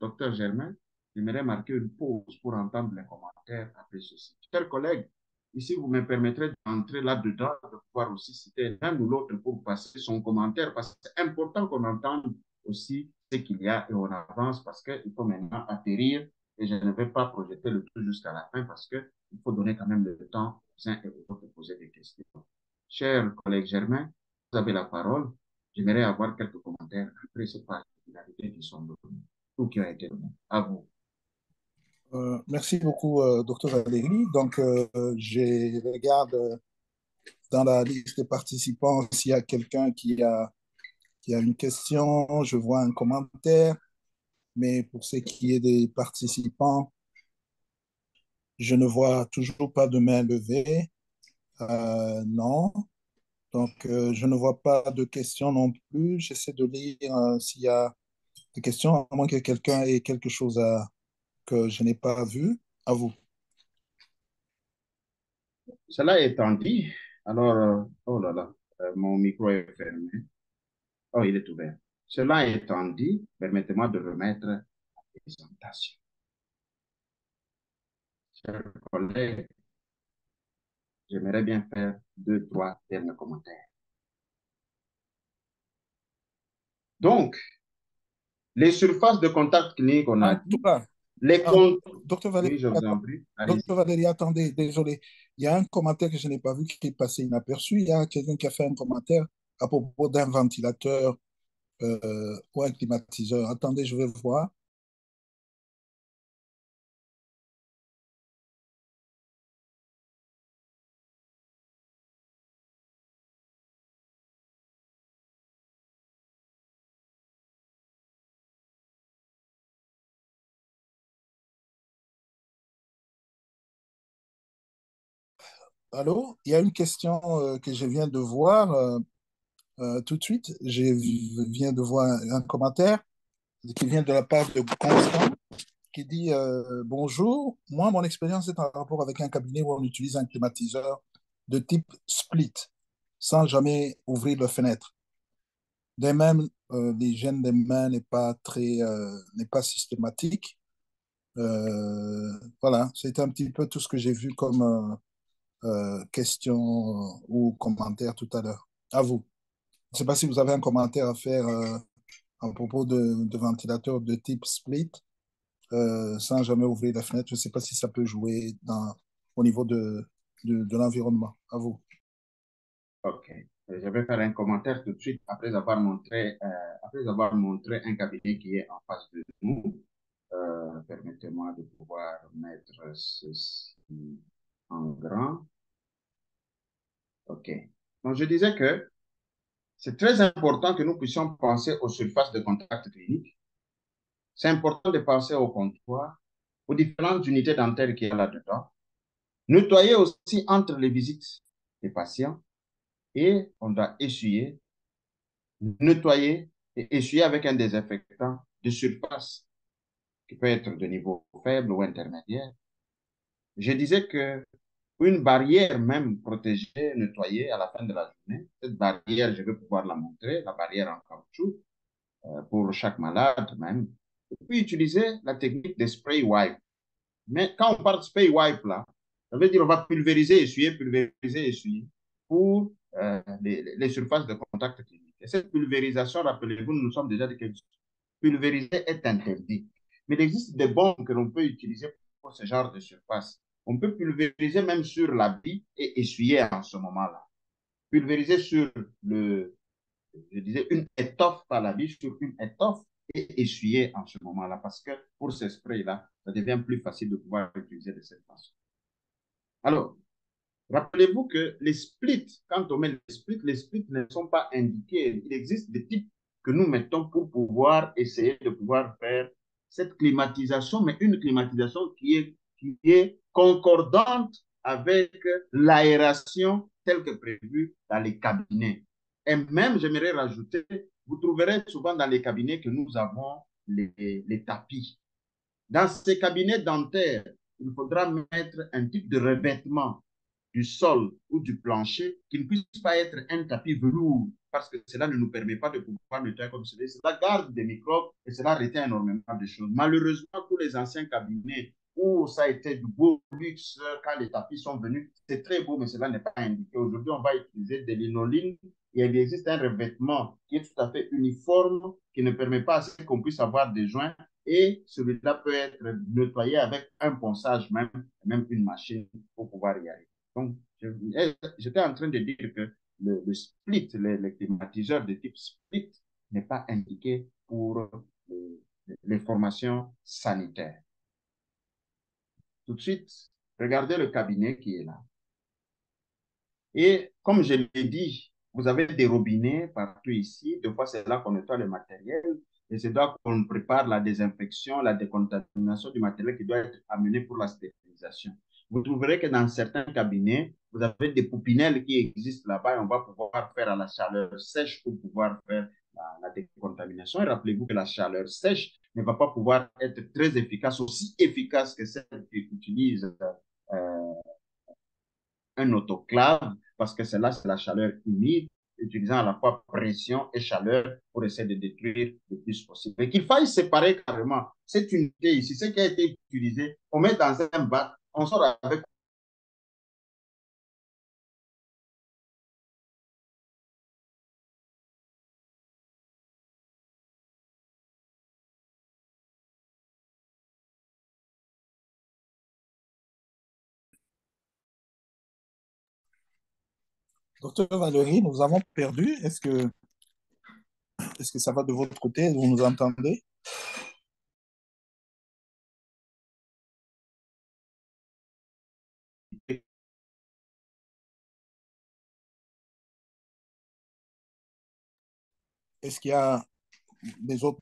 Docteur Germain, j'aimerais marquer une pause pour entendre les commentaires après ceci. Chers collègues, ici, vous me permettrez d'entrer là-dedans, de pouvoir aussi citer l'un ou l'autre pour passer son commentaire, parce que c'est important qu'on entende aussi ce qu'il y a et on avance, parce qu'il faut maintenant atterrir et je ne vais pas projeter le tout jusqu'à la fin, parce qu'il faut donner quand même le temps aux uns et aux autres de poser des questions. Cher collègue Germain, vous avez la parole. J'aimerais avoir quelques commentaires après ces particularités qui sont données, ou qui ont été données. À vous. Merci beaucoup, docteur Valérie. Donc, je regarde dans la liste des participants s'il y a quelqu'un qui a une question. Je vois un commentaire, mais pour ce qui est des participants, je ne vois toujours pas de main levée. Non. Donc, je ne vois pas de questions non plus. J'essaie de lire s'il y a des questions, à moins que quelqu'un ait quelque chose que je n'ai pas vu. À vous. Cela étant dit, alors, oh là là, mon micro est fermé. Oh, il est ouvert. Cela étant dit, permettez-moi de remettre la présentation. Chers collègues, j'aimerais bien faire 2-3 derniers commentaires. Donc, les surfaces de contact clinique, on a dit, les comptes. Docteur Valérie, Oui, je vous en prie. Docteur Valérie, attendez, désolé. Il y a un commentaire que je n'ai pas vu qui est passé inaperçu. Il y a quelqu'un qui a fait un commentaire à propos d'un ventilateur ou un climatiseur. Attendez, je vais voir. Allô? Il y a une question que je viens de voir tout de suite. Je viens de voir un commentaire qui vient de la part de Constant qui dit bonjour. Moi, mon expérience est en rapport avec un cabinet où on utilise un climatiseur de type split sans jamais ouvrir la fenêtre. De même, l'hygiène des mains n'est pas systématique. Voilà, c'est un petit peu tout ce que j'ai vu comme question ou commentaire tout à l'heure. À vous. Je ne sais pas si vous avez un commentaire à faire à propos de ventilateurs de type split sans jamais ouvrir la fenêtre. Je ne sais pas si ça peut jouer au niveau de l'environnement. À vous. OK. Je vais faire un commentaire tout de suite après avoir montré un cabinet qui est en face de nous. Permettez-moi de pouvoir mettre ceci en grand. OK. Donc, je disais que c'est très important que nous puissions penser aux surfaces de contact clinique c'est important de passer au comptoir, aux différentes unités dentaires qu'il y a là-dedans. Nettoyer aussi entre les visites des patients et on doit essuyer, nettoyer et essuyer avec un désinfectant de surface qui peut être de niveau faible ou intermédiaire. Je disais que une barrière même protégée, nettoyée à la fin de la journée, cette barrière, je vais pouvoir la montrer, la barrière en caoutchouc, pour chaque malade même. Et puis utiliser la technique des spray wipe. Mais quand on parle de spray wipe là, ça veut dire on va pulvériser, essuyer pour les surfaces de contact clinique. Et cette pulvérisation, rappelez-vous, nous sommes déjà dit que pulvériser est interdit. Mais il existe des bombes que l'on peut utiliser pour ce genre de surface. On peut pulvériser même sur l'habit et essuyer en ce moment-là. Pulvériser sur je disais, une étoffe, pas l'habit, sur une étoffe et essuyer en ce moment-là. Parce que pour ce spray-là, ça devient plus facile de pouvoir l'utiliser de cette façon. Alors, rappelez-vous que les splits, quand on met les splits ne sont pas indiqués. Il existe des types que nous mettons pour pouvoir essayer de pouvoir faire cette climatisation, mais une climatisation qui est concordante avec l'aération telle que prévue dans les cabinets. Et même, j'aimerais rajouter, vous trouverez souvent dans les cabinets que nous avons les tapis. Dans ces cabinets dentaires, il faudra mettre un type de revêtement du sol ou du plancher qui ne puisse pas être un tapis velours parce que cela ne nous permet pas de pouvoir nettoyer comme cela. Cela garde des microbes et cela retient énormément de choses. Malheureusement, tous les anciens cabinets où ça a été du beau luxe quand les tapis sont venus, c'est très beau, mais cela n'est pas indiqué. Aujourd'hui, on va utiliser des linolines et il existe un revêtement qui est tout à fait uniforme, qui ne permet pas à ce qu'on puisse avoir des joints et celui-là peut être nettoyé avec un ponçage même une machine pour pouvoir y arriver. Donc, j'étais en train de dire que le split, les climatiseurs de type split n'est pas indiqué pour les formations sanitaires. Tout de suite, regardez le cabinet qui est là. Et comme je l'ai dit, vous avez des robinets partout ici. Des fois, c'est là qu'on nettoie le matériel. Et c'est là qu'on prépare la désinfection, la décontamination du matériel qui doit être amené pour la stérilisation. Vous trouverez que dans certains cabinets, vous avez des poupinelles qui existent là-bas et on va pouvoir faire à la chaleur sèche pour pouvoir faire la décontamination. Et rappelez-vous que la chaleur sèche ne va pas pouvoir être très efficace, aussi efficace que celle qui utilise un autoclave, parce que c'est là, c'est la chaleur humide, utilisant à la fois pression et chaleur pour essayer de détruire le plus possible. Et qu'il faille séparer carrément cette unité ici, ce qui a été utilisé, on met dans un bac, on sort avec. Docteur Valérie, nous avons perdu. Est-ce que ça va de votre côté? Vous nous entendez? Est-ce qu'il y a des autres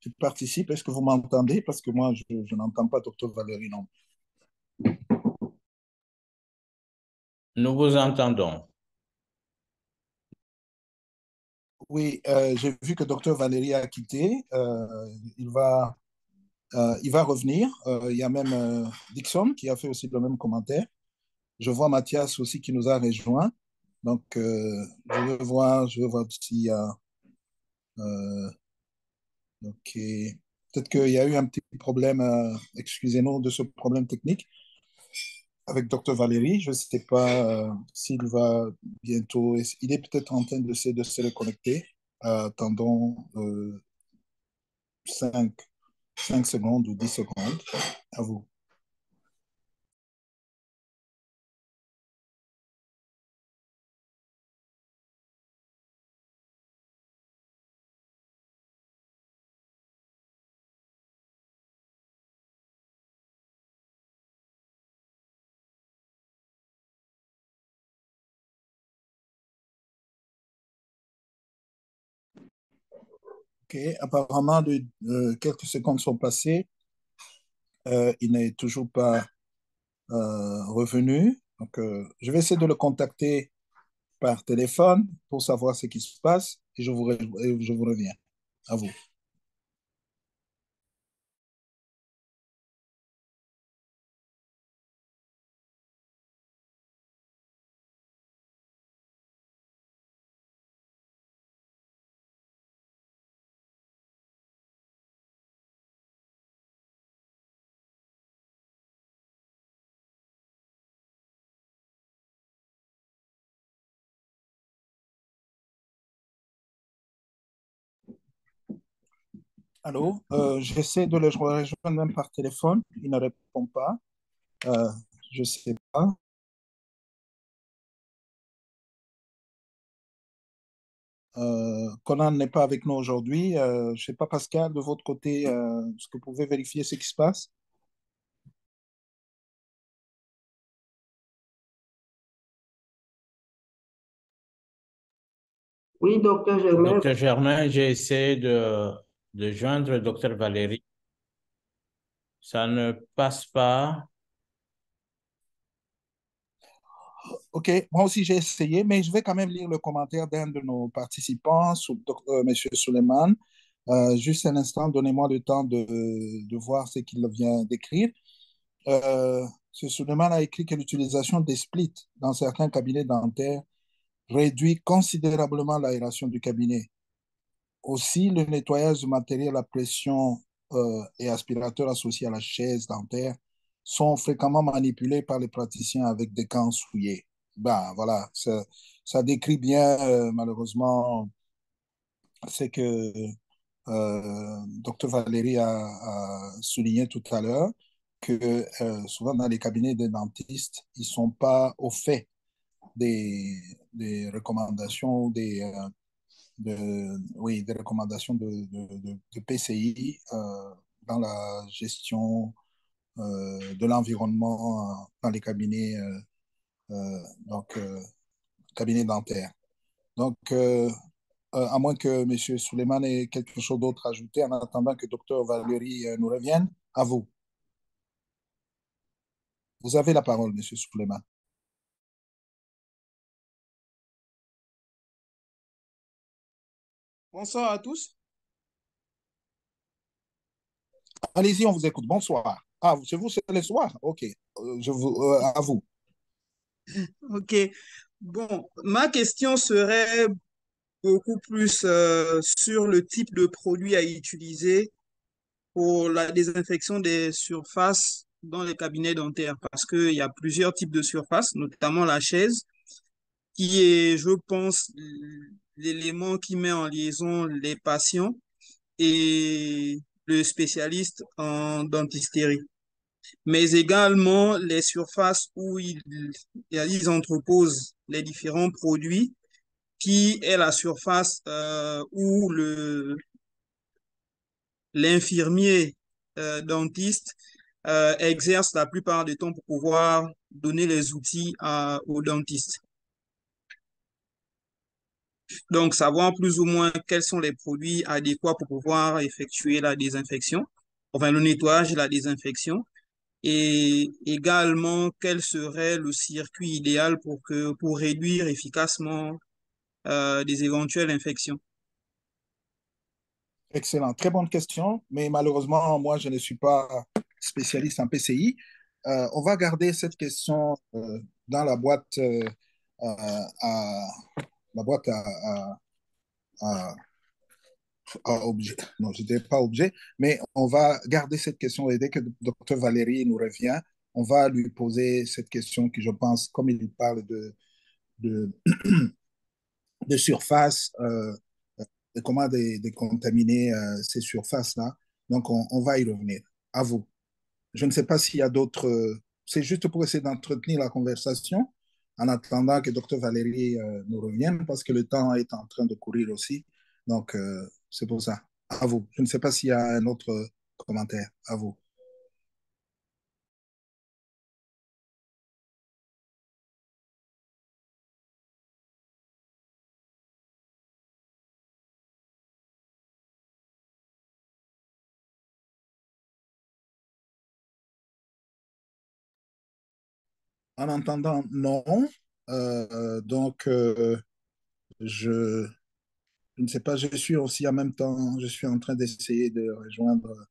qui participent? Est-ce que vous m'entendez? Parce que moi, je n'entends pas docteur Valérie, non. Nous vous entendons. Oui, j'ai vu que docteur Valérie a quitté. Il va revenir. Il y a même Dixon qui a fait aussi le même commentaire. Je vois Mathias aussi qui nous a rejoint. Donc, je vais voir s'il y a. Ok. Peut-être qu'il y a eu un petit problème, excusez-nous de ce problème technique avec Dr Valérie. Je ne sais pas s'il va bientôt. Il est peut-être en train de se reconnecter. Attendons 5 secondes ou 10 secondes. À vous. OK. Apparemment, quelques secondes sont passées. Il n'est toujours pas revenu. Donc, je vais essayer de le contacter par téléphone pour savoir ce qui se passe et je vous reviens. À vous. Allô, j'essaie de le rejoindre même par téléphone. Il ne répond pas. Euh, je ne sais pas. Conan n'est pas avec nous aujourd'hui. Je ne sais pas, Pascal, de votre côté, est-ce que vous pouvez vérifier ce qui se passe? Oui, docteur Germain. Docteur Germain, j'ai essayé de joindre le docteur Valérie. Ça ne passe pas. OK, moi aussi j'ai essayé, mais je vais quand même lire le commentaire d'un de nos participants, Monsieur Suleiman. Juste un instant, donnez-moi le temps de voir ce qu'il vient d'écrire. M. Suleiman a écrit que l'utilisation des splits dans certains cabinets dentaires réduit considérablement l'aération du cabinet. Aussi, le nettoyage du matériel à pression et aspirateur associé à la chaise dentaire sont fréquemment manipulés par les praticiens avec des gants souillés. Ben voilà, ça décrit bien malheureusement ce que Dr Valérie a souligné tout à l'heure, que souvent dans les cabinets des dentistes, ils ne sont pas au fait des, des recommandations, oui, des recommandations de PCI dans la gestion de l'environnement dans les cabinets, cabinets dentaires. Donc, à moins que M. Suleiman ait quelque chose d'autre à ajouter, en attendant que Dr Valérie nous revienne, à vous. Vous avez la parole, M. Suleiman. Bonsoir à tous. Allez-y, on vous écoute. Bonsoir. Ah, c'est vous, c'est le soir? OK. À vous. OK. Bon, ma question serait beaucoup plus sur le type de produit à utiliser pour la désinfection des surfaces dans les cabinets dentaires, parce qu'il y a plusieurs types de surfaces, notamment la chaise, qui est, je pense, l'élément qui met en liaison les patients et le spécialiste en dentisterie, mais également les surfaces où ils entreposent les différents produits, qui est la surface où l'infirmier dentiste exerce la plupart du temps pour pouvoir donner les outils au dentiste. Donc, savoir plus ou moins quels sont les produits adéquats pour pouvoir effectuer la désinfection, enfin le nettoyage et la désinfection, et également quel serait le circuit idéal pour réduire efficacement des éventuelles infections. Excellent. Très bonne question, mais malheureusement, moi, je ne suis pas spécialiste en PCI. On va garder cette question dans la boîte, à, la boîte à, objet. Non, je ne dirais pas objet, mais on va garder cette question et dès que Dr Valérie nous revient, on va lui poser cette question qui, je pense, comme il parle de, de surface, de comment décontaminer ces surfaces-là. Donc, on va y revenir. À vous. Je ne sais pas s'il y a d'autres. C'est juste pour essayer d'entretenir la conversation en attendant que Dr Valérie nous revienne parce que le temps est en train de courir aussi. Donc, c'est pour ça. À vous. Je ne sais pas s'il y a un autre commentaire. À vous. En entendant non, donc je, je ne sais pas, je suis aussi en même temps, je suis en train d'essayer de rejoindre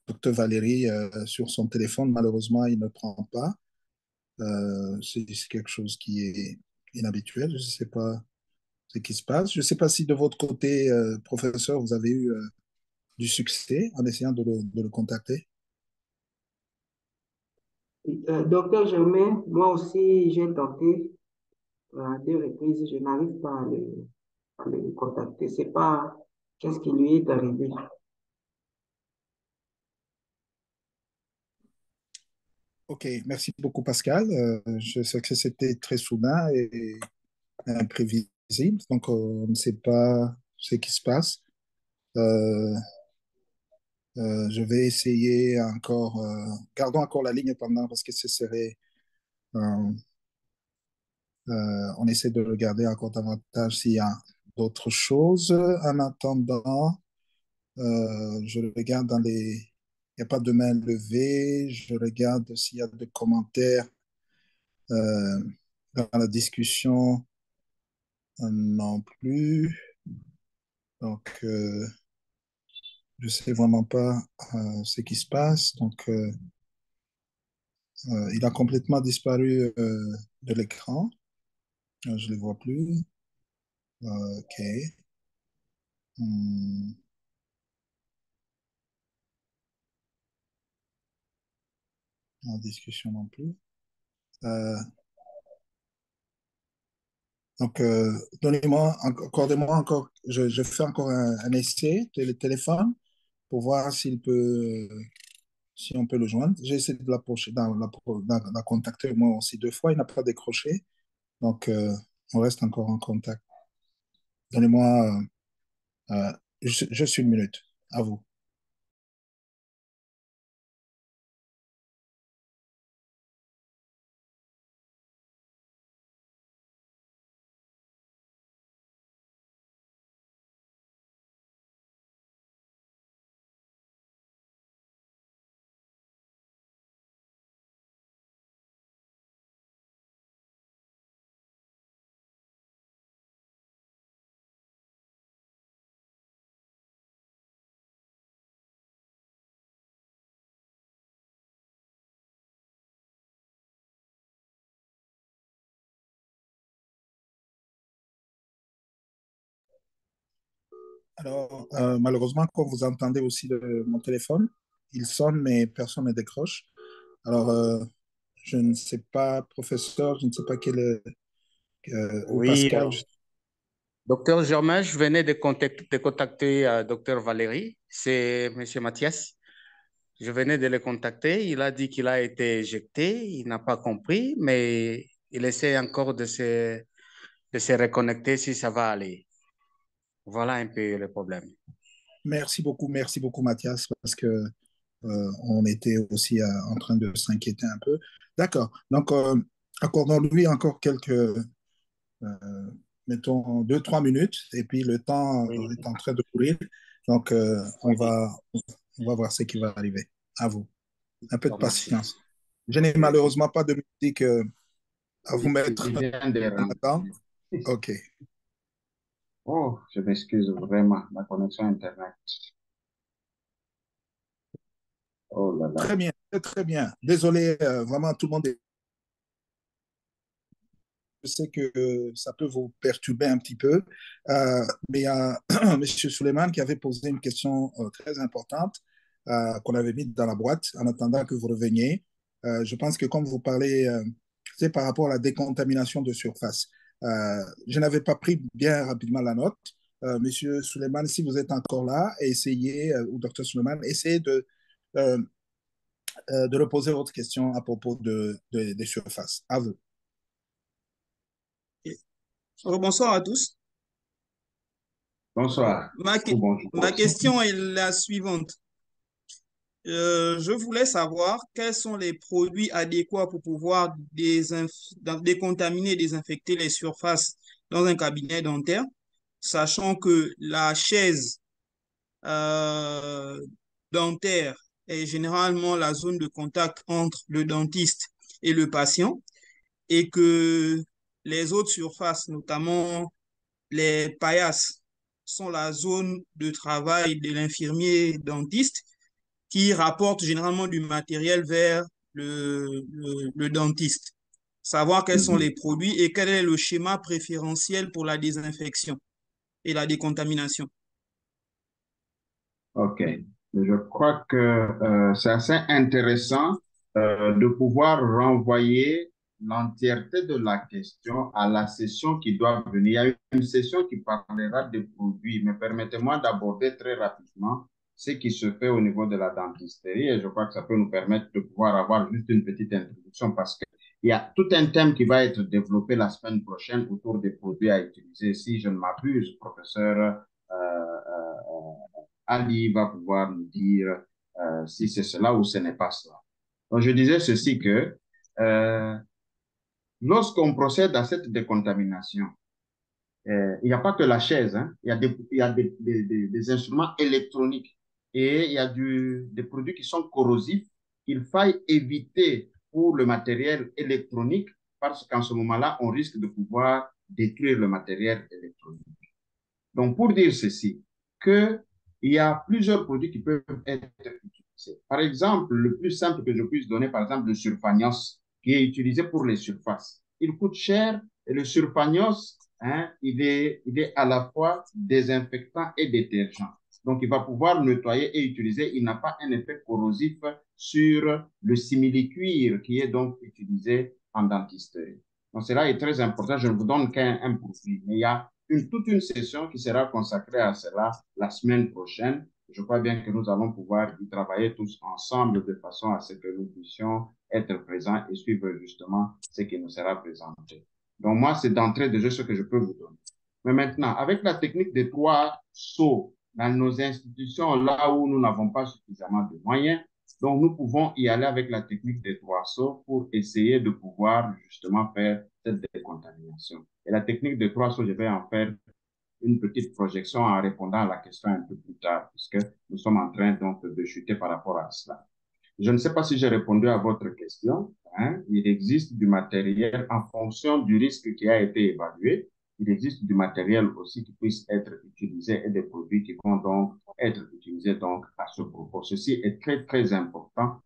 Dr Valérie sur son téléphone. Malheureusement, il ne prend pas. C'est quelque chose qui est inhabituel. Je ne sais pas ce qui se passe. Je ne sais pas si de votre côté, professeur, vous avez eu du succès en essayant de le contacter. Docteur Germain, moi aussi, j'ai tenté à deux reprises, je n'arrive pas à le contacter. C'est pas qu'est-ce qui lui est arrivé. Ok, merci beaucoup Pascal. Je sais que c'était très soudain et imprévisible, donc on ne sait pas ce qui se passe. Euh, je vais essayer encore, gardons encore la ligne pendant parce que ce serait, euh, on essaie de regarder encore davantage s'il y a d'autres choses. En attendant, je regarde dans les, il n'y a pas de main levée, je regarde s'il y a des commentaires euh, dans la discussion, non plus. Donc, je sais vraiment pas ce qui se passe. Donc, il a complètement disparu de l'écran. Je ne le vois plus. OK. Hmm, en discussion non plus. Euh, donc, donnez-moi, accordez-moi encore, je fais encore un essai de le téléphone pour voir s'il peut, si on peut le joindre. J'ai essayé de l'approcher, la contacter moi aussi deux fois, il n'a pas décroché. Donc, on reste encore en contact. Donnez-moi juste une minute. À vous. Alors, malheureusement, comme vous entendez aussi mon téléphone, il sonne, mais personne ne décroche. Alors, je ne sais pas, professeur, je ne sais pas quel est, ou Oui, Pascal. docteur Germain, je venais de contacter docteur Valérie, c'est monsieur Mathias. Je venais de le contacter, il a dit qu'il a été éjecté, il n'a pas compris, mais il essaie encore de se reconnecter si ça va aller. Voilà un peu le problème. Merci beaucoup, Mathias, parce que on était aussi en train de s'inquiéter un peu. D'accord. Donc, accordons-lui encore quelques, mettons, deux, trois minutes, et puis le temps Oui, est en train de courir. Donc, oui, on va voir ce qui va arriver. À vous. Un peu de merci. patience. Je n'ai Je, malheureusement pas de musique à vous mettre je viens de en rentrer. attente. OK. Oh, je m'excuse vraiment, la connexion Internet. Oh là là. Très bien, très bien. Désolé, vraiment, tout le monde est. Je sais que ça peut vous perturber un petit peu, mais il y a M. Suleiman qui avait posé une question très importante qu'on avait mise dans la boîte en attendant que vous reveniez. Je pense que comme vous parlez, c'est par rapport à la décontamination de surface. Je n'avais pas pris bien rapidement la note. Monsieur Suleiman, si vous êtes encore là, essayez, ou Dr Suleiman, essayez euh, de reposer votre question à propos des surfaces. À vous. Bonsoir à tous. Bonsoir Ma, ou que- bonjour. Ma question est la suivante. Je voulais savoir quels sont les produits adéquats pour pouvoir décontaminer et désinfecter les surfaces dans un cabinet dentaire, sachant que la chaise euh, dentaire est généralement la zone de contact entre le dentiste et le patient. et que les autres surfaces, notamment les paillasses, sont la zone de travail de l'infirmier dentiste qui rapporte généralement du matériel vers le dentiste. Savoir quels sont les produits et quel est le schéma préférentiel pour la désinfection et la décontamination. OK. Je crois que c'est assez intéressant de pouvoir renvoyer l'entièreté de la question à la session qui doit venir. Il y a une session qui parlera des produits, mais permettez-moi d'aborder très rapidement ce qui se fait au niveau de la dentisterie et je crois que ça peut nous permettre de pouvoir avoir juste une petite introduction parce qu'il y a tout un thème qui va être développé la semaine prochaine autour des produits à utiliser. Si je ne m'abuse, professeur Ali va pouvoir nous dire si c'est cela ou ce n'est pas cela. Donc, je disais ceci que lorsqu'on procède à cette décontamination, il n'y a pas que la chaise, hein, il y a des instruments électroniques et il y a des produits qui sont corrosifs. Il faille éviter pour le matériel électronique parce qu'en ce moment-là, on risque de pouvoir détruire le matériel électronique. Donc, pour dire ceci, qu'il y a plusieurs produits qui peuvent être utilisés. Par exemple, le plus simple que je puisse donner, par exemple, le surfagnos, qui est utilisé pour les surfaces. Il coûte cher et le surfagnos, hein, il est à la fois désinfectant et détergent. Donc, il va pouvoir nettoyer et utiliser. Il n'a pas un effet corrosif sur le simili-cuir qui est donc utilisé en dentisterie. Donc, cela est très important. Je ne vous donne qu'un produit, mais il y a toute une session qui sera consacrée à cela la semaine prochaine. Je crois bien que nous allons pouvoir y travailler tous ensemble de façon à ce que nous puissions être présents et suivre justement ce qui nous sera présenté. Donc moi, c'est d'entrée de jeu ce que je peux vous donner. Mais maintenant, avec la technique des 3 sauts dans nos institutions, là où nous n'avons pas suffisamment de moyens, donc nous pouvons y aller avec la technique des 3 sauts pour essayer de pouvoir justement faire cette décontamination. Et la technique des 3 sauts, je vais en faire une petite projection en répondant à la question un peu plus tard, puisque nous sommes en train donc de chuter par rapport à cela. Je ne sais pas si j'ai répondu à votre question. Hein. Il existe du matériel en fonction du risque qui a été évalué. Il existe du matériel aussi qui puisse être utilisé et des produits qui vont donc être utilisés donc à ce propos. Ceci est très, très important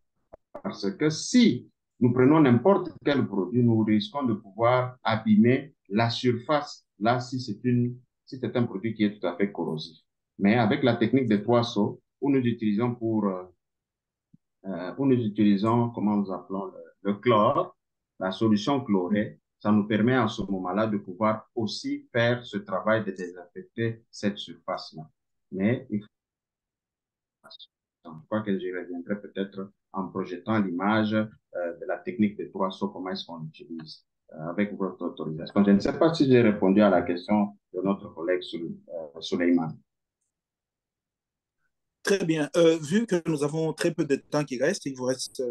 parce que si nous prenons n'importe quel produit, nous risquons de pouvoir abîmer la surface. Là, si c'est un produit qui est tout à fait corrosif. Mais avec la technique des 3 sauts, où nous utilisons comment nous appelons le chlore, la solution chlorée, ça nous permet à ce moment-là de pouvoir aussi faire ce travail de désinfecter cette surface-là. Mais il faut, je crois que j'y reviendrai peut-être en projetant l'image de la technique des 3 sauts, comment est-ce qu'on l'utilise avec votre autorisation. Je ne sais pas si j'ai répondu à la question de notre collègue Souleymane. Très bien. Vu que nous avons très peu de temps qui reste, il vous reste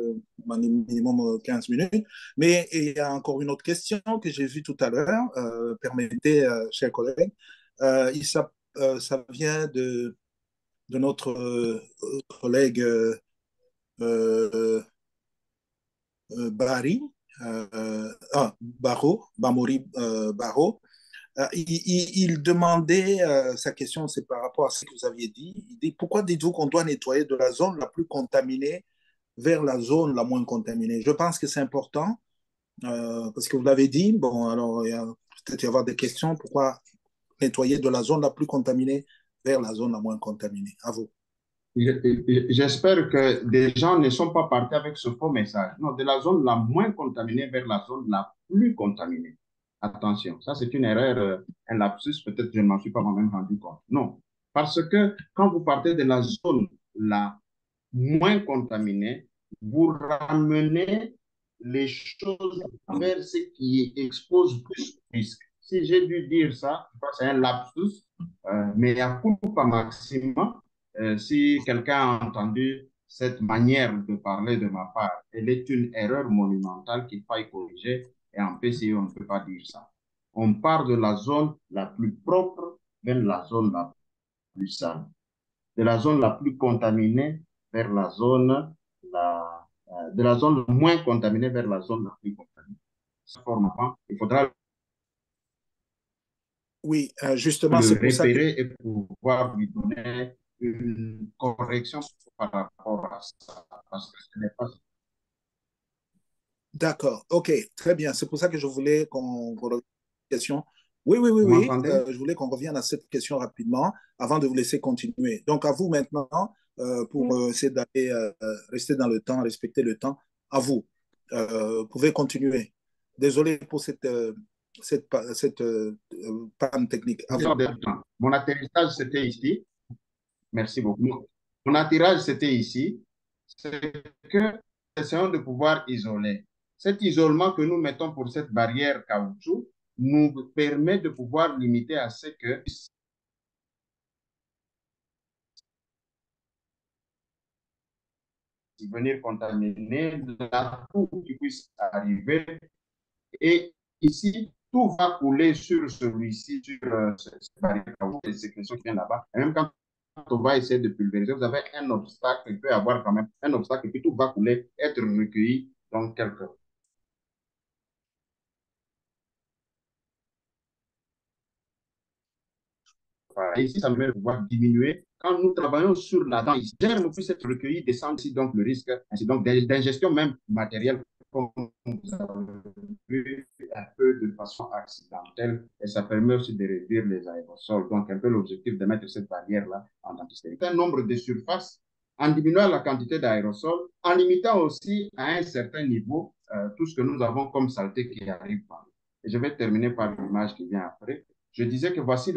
minimum 15 minutes, mais il y a encore une autre question que j'ai vue tout à l'heure. Permettez, chers collègues, ça vient de notre collègue Bamori Baro. Il demandait, sa question, c'est par rapport à ce que vous aviez dit. Il dit, pourquoi dites-vous qu'on doit nettoyer de la zone la plus contaminée vers la zone la moins contaminée? Je pense que c'est important, parce que vous l'avez dit. Bon, alors, il y a peut-être y avoir des questions. Pourquoi nettoyer de la zone la plus contaminée vers la zone la moins contaminée? À vous. J'espère que des gens ne sont pas partis avec ce faux message. Non, de la zone la moins contaminée vers la zone la plus contaminée. Attention, ça c'est une erreur, un lapsus, peut-être je ne m'en suis pas moi-même rendu compte. Non, parce que quand vous partez de la zone la moins contaminée, vous ramenez les choses vers ce qui expose plus de risques. Si j'ai dû dire ça, c'est un lapsus, mais il y a culpa maxima. Si quelqu'un a entendu cette manière de parler de ma part, elle est une erreur monumentale qu'il faille corriger et en PCI, on ne peut pas dire ça. On part de la zone la plus propre vers la zone la plus sale, de la zone la plus contaminée vers de la zone moins contaminée vers la zone la plus contaminée. forme avant, il faudra Oui, justement, le c'est pour ça que... repérer et pouvoir lui donner une correction par rapport à ça. Parce que ce n'est pas... D'accord, ok, très bien. C'est pour ça que je voulais qu'on revienne à cette question. Oui, Vous m'entendez? je voulais qu'on revienne à cette question rapidement avant de vous laisser continuer. Donc, à vous maintenant, pour essayer d'aller rester dans le temps, respecter le temps, à vous. Vous pouvez continuer. Désolé pour cette panne technique. À vous. Mon atterrissage, c'était ici. Merci beaucoup. Mon atterrissage, c'était ici. C'est que essayons de pouvoir isoler. Cet isolement que nous mettons pour cette barrière caoutchouc nous permet de pouvoir limiter à ce que venir contaminer là tout qui puisse arriver. Et ici, tout va couler sur celui-ci, sur cette barrière caoutchouc, les sécrétions qui viennent là-bas. Et même quand on va essayer de pulvériser, vous avez un obstacle, il peut y avoir quand même un obstacle, et puis tout va couler, être recueilli dans quelques... Ici, ça me permet de pouvoir diminuer. Quand nous travaillons sur la dent, les germes puissent être recueillis, descendre ici, donc le risque, ainsi donc d'ingestion même matérielle, comme vous avez vu, un peu de façon accidentelle, et ça permet aussi de réduire les aérosols. Donc, un peu l'objectif de mettre cette barrière-là en dentisterie. Un nombre de surfaces en diminuant la quantité d'aérosols, en limitant aussi à un certain niveau tout ce que nous avons comme saleté qui arrive par là. Et je vais terminer par l'image qui vient après. Je disais que voici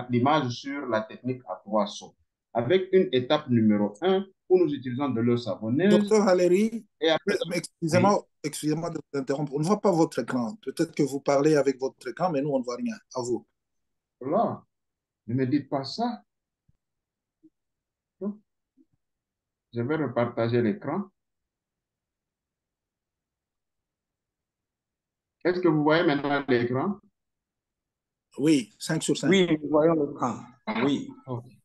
l'image sur la technique à 3 sauts. Avec une étape numéro 1 où nous utilisons de l'eau savonneuse. Docteur Valéry, et après, excusez-moi de vous interrompre. On ne voit pas votre écran. Peut-être que vous parlez avec votre écran, mais nous, on ne voit rien. À vous. Là, ne me dites pas ça. Je vais repartager l'écran. Est-ce que vous voyez maintenant l'écran? Oui, 5 sur 5. Oui, nous voyons l'écran. Oui. Okay.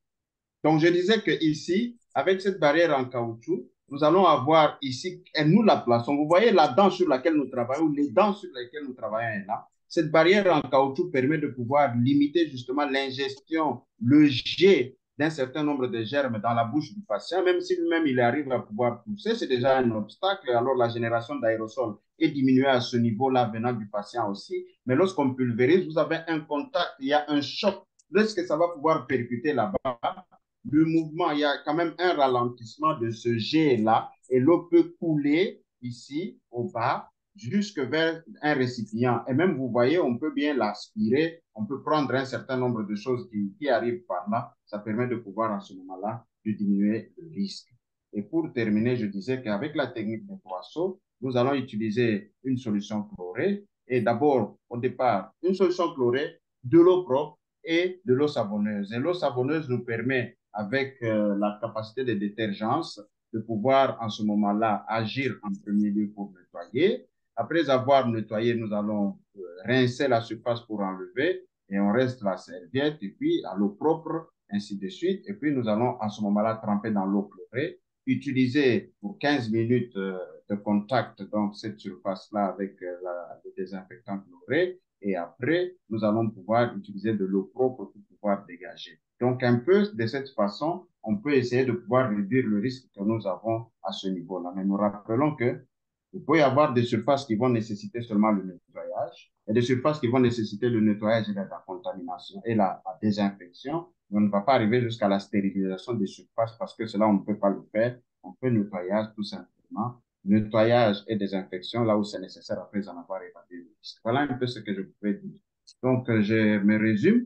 Donc, je disais que ici, avec cette barrière en caoutchouc, nous allons avoir ici, et nous la plaçons. Vous voyez la dent sur laquelle nous travaillons, les dents sur lesquelles nous travaillons est là. Cette barrière en caoutchouc permet de pouvoir limiter justement l'ingestion, le jet d'un certain nombre de germes dans la bouche du patient, même si lui-même il arrive à pouvoir pousser, c'est déjà un obstacle. Alors la génération d'aérosols est diminuée à ce niveau-là venant du patient aussi. Mais lorsqu'on pulvérise, vous avez un contact, il y a un choc. Lorsque ça va pouvoir percuter là-bas, le mouvement, il y a quand même un ralentissement de ce jet-là et l'eau peut couler ici au bas jusque vers un récipient. Et même, vous voyez, on peut bien l'aspirer, on peut prendre un certain nombre de choses qui arrivent par là. Ça permet de pouvoir, à ce moment-là, de diminuer le risque. Et pour terminer, je disais qu'avec la technique des 3 sauts, nous allons utiliser une solution chlorée. Et d'abord, au départ, une solution chlorée, de l'eau propre et de l'eau savonneuse. Et l'eau savonneuse nous permet, avec la capacité de détergence, de pouvoir, en ce moment-là, agir en premier lieu pour nettoyer. Après avoir nettoyé, nous allons rincer la surface pour enlever et on reste la serviette et puis à l'eau propre, ainsi de suite. Et puis, nous allons, en ce moment-là, tremper dans l'eau chlorée, utiliser pour 15 minutes de contact, donc cette surface-là avec le désinfectant chloré. Et après, nous allons pouvoir utiliser de l'eau propre pour pouvoir dégager. Donc, un peu de cette façon, on peut essayer de pouvoir réduire le risque que nous avons à ce niveau-là. Mais nous rappelons que il peut y avoir des surfaces qui vont nécessiter seulement le nettoyage et des surfaces qui vont nécessiter le nettoyage et la contamination et la désinfection. On ne va pas arriver jusqu'à la stérilisation des surfaces parce que cela, on ne peut pas le faire. On peut nettoyage tout simplement. Nettoyage et désinfection là où c'est nécessaire après en avoir évalué le risque. Voilà un peu ce que je pouvais dire. Donc, je me résume.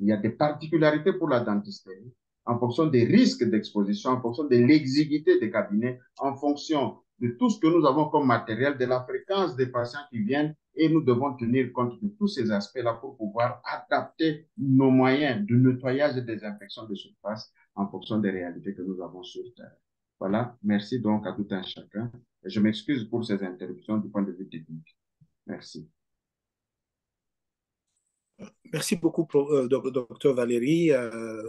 Il y a des particularités pour la dentisterie en fonction des risques d'exposition, en fonction de l'exiguïté des cabinets, en fonction de tout ce que nous avons comme matériel, de la fréquence des patients qui viennent et nous devons tenir compte de tous ces aspects-là pour pouvoir adapter nos moyens de nettoyage et désinfection de surface en fonction des réalités que nous avons sur terre. Voilà, merci donc à tout un chacun. Et je m'excuse pour ces interruptions du point de vue technique. Merci. Merci beaucoup, docteur Valéry.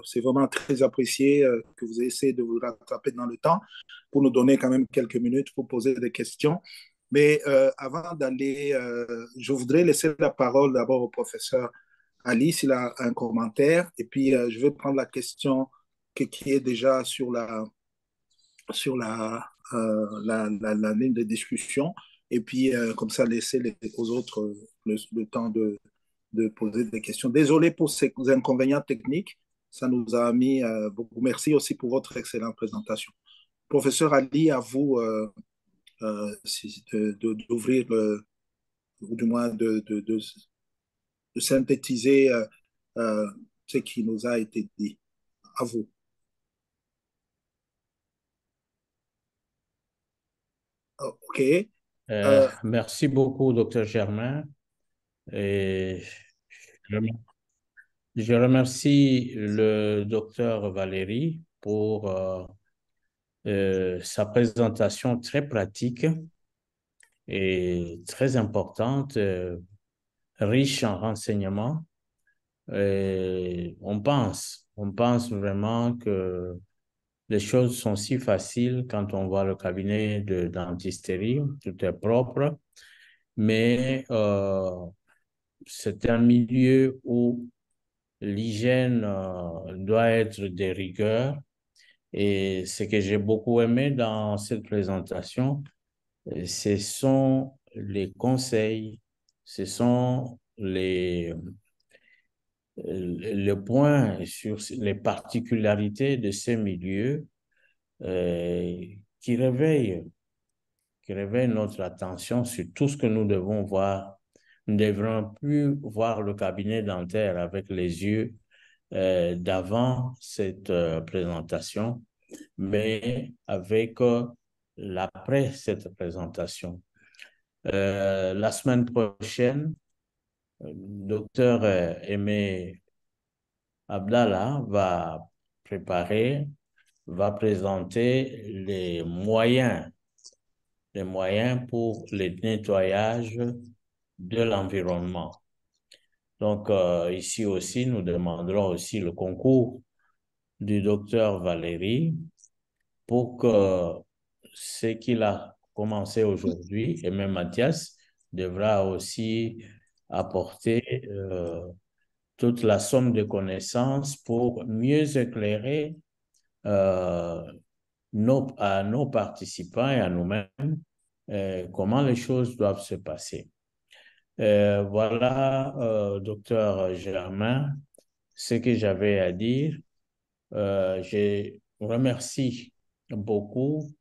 C'est vraiment très apprécié que vous ayez essayé de vous rattraper dans le temps pour nous donner quand même quelques minutes pour poser des questions. Mais avant d'aller, je voudrais laisser la parole d'abord au professeur Ali s'il a un commentaire. Et puis, je vais prendre la question qui est déjà sur la ligne de discussion. Et puis, comme ça, laisser aux autres le temps de poser des questions. Désolé pour ces inconvénients techniques. Ça nous a mis beaucoup. Merci aussi pour votre excellente présentation. Professeur Ali, à vous d'ouvrir, ou du moins de synthétiser ce qui nous a été dit. À vous. OK. Merci beaucoup, docteur Germain. Et je je remercie le docteur Valérie pour sa présentation très pratique et très importante, riche en renseignements. Et on pense vraiment que les choses sont si faciles quand on voit le cabinet de dentisterie, tout est propre, mais c'est un milieu où l'hygiène doit être de rigueur. Et ce que j'ai beaucoup aimé dans cette présentation, ce sont les conseils, ce sont les points sur les particularités de ces milieux euh, qui réveillent, qui réveillent notre attention sur tout ce que nous devons voir. Nous ne devrons plus voir le cabinet dentaire avec les yeux d'avant cette présentation, mais avec l'après cette présentation. La semaine prochaine, docteur Aimé Abdallah va présenter les moyens pour le nettoyage de l'environnement. Donc, ici aussi, nous demanderons aussi le concours du docteur Valérie pour que ce qu'il a commencé aujourd'hui, et même Mathias devra aussi apporter toute la somme de connaissances pour mieux éclairer euh, à nos participants et à nous-mêmes comment les choses doivent se passer. Voilà, docteur Germain, ce que j'avais à dire. Je remercie beaucoup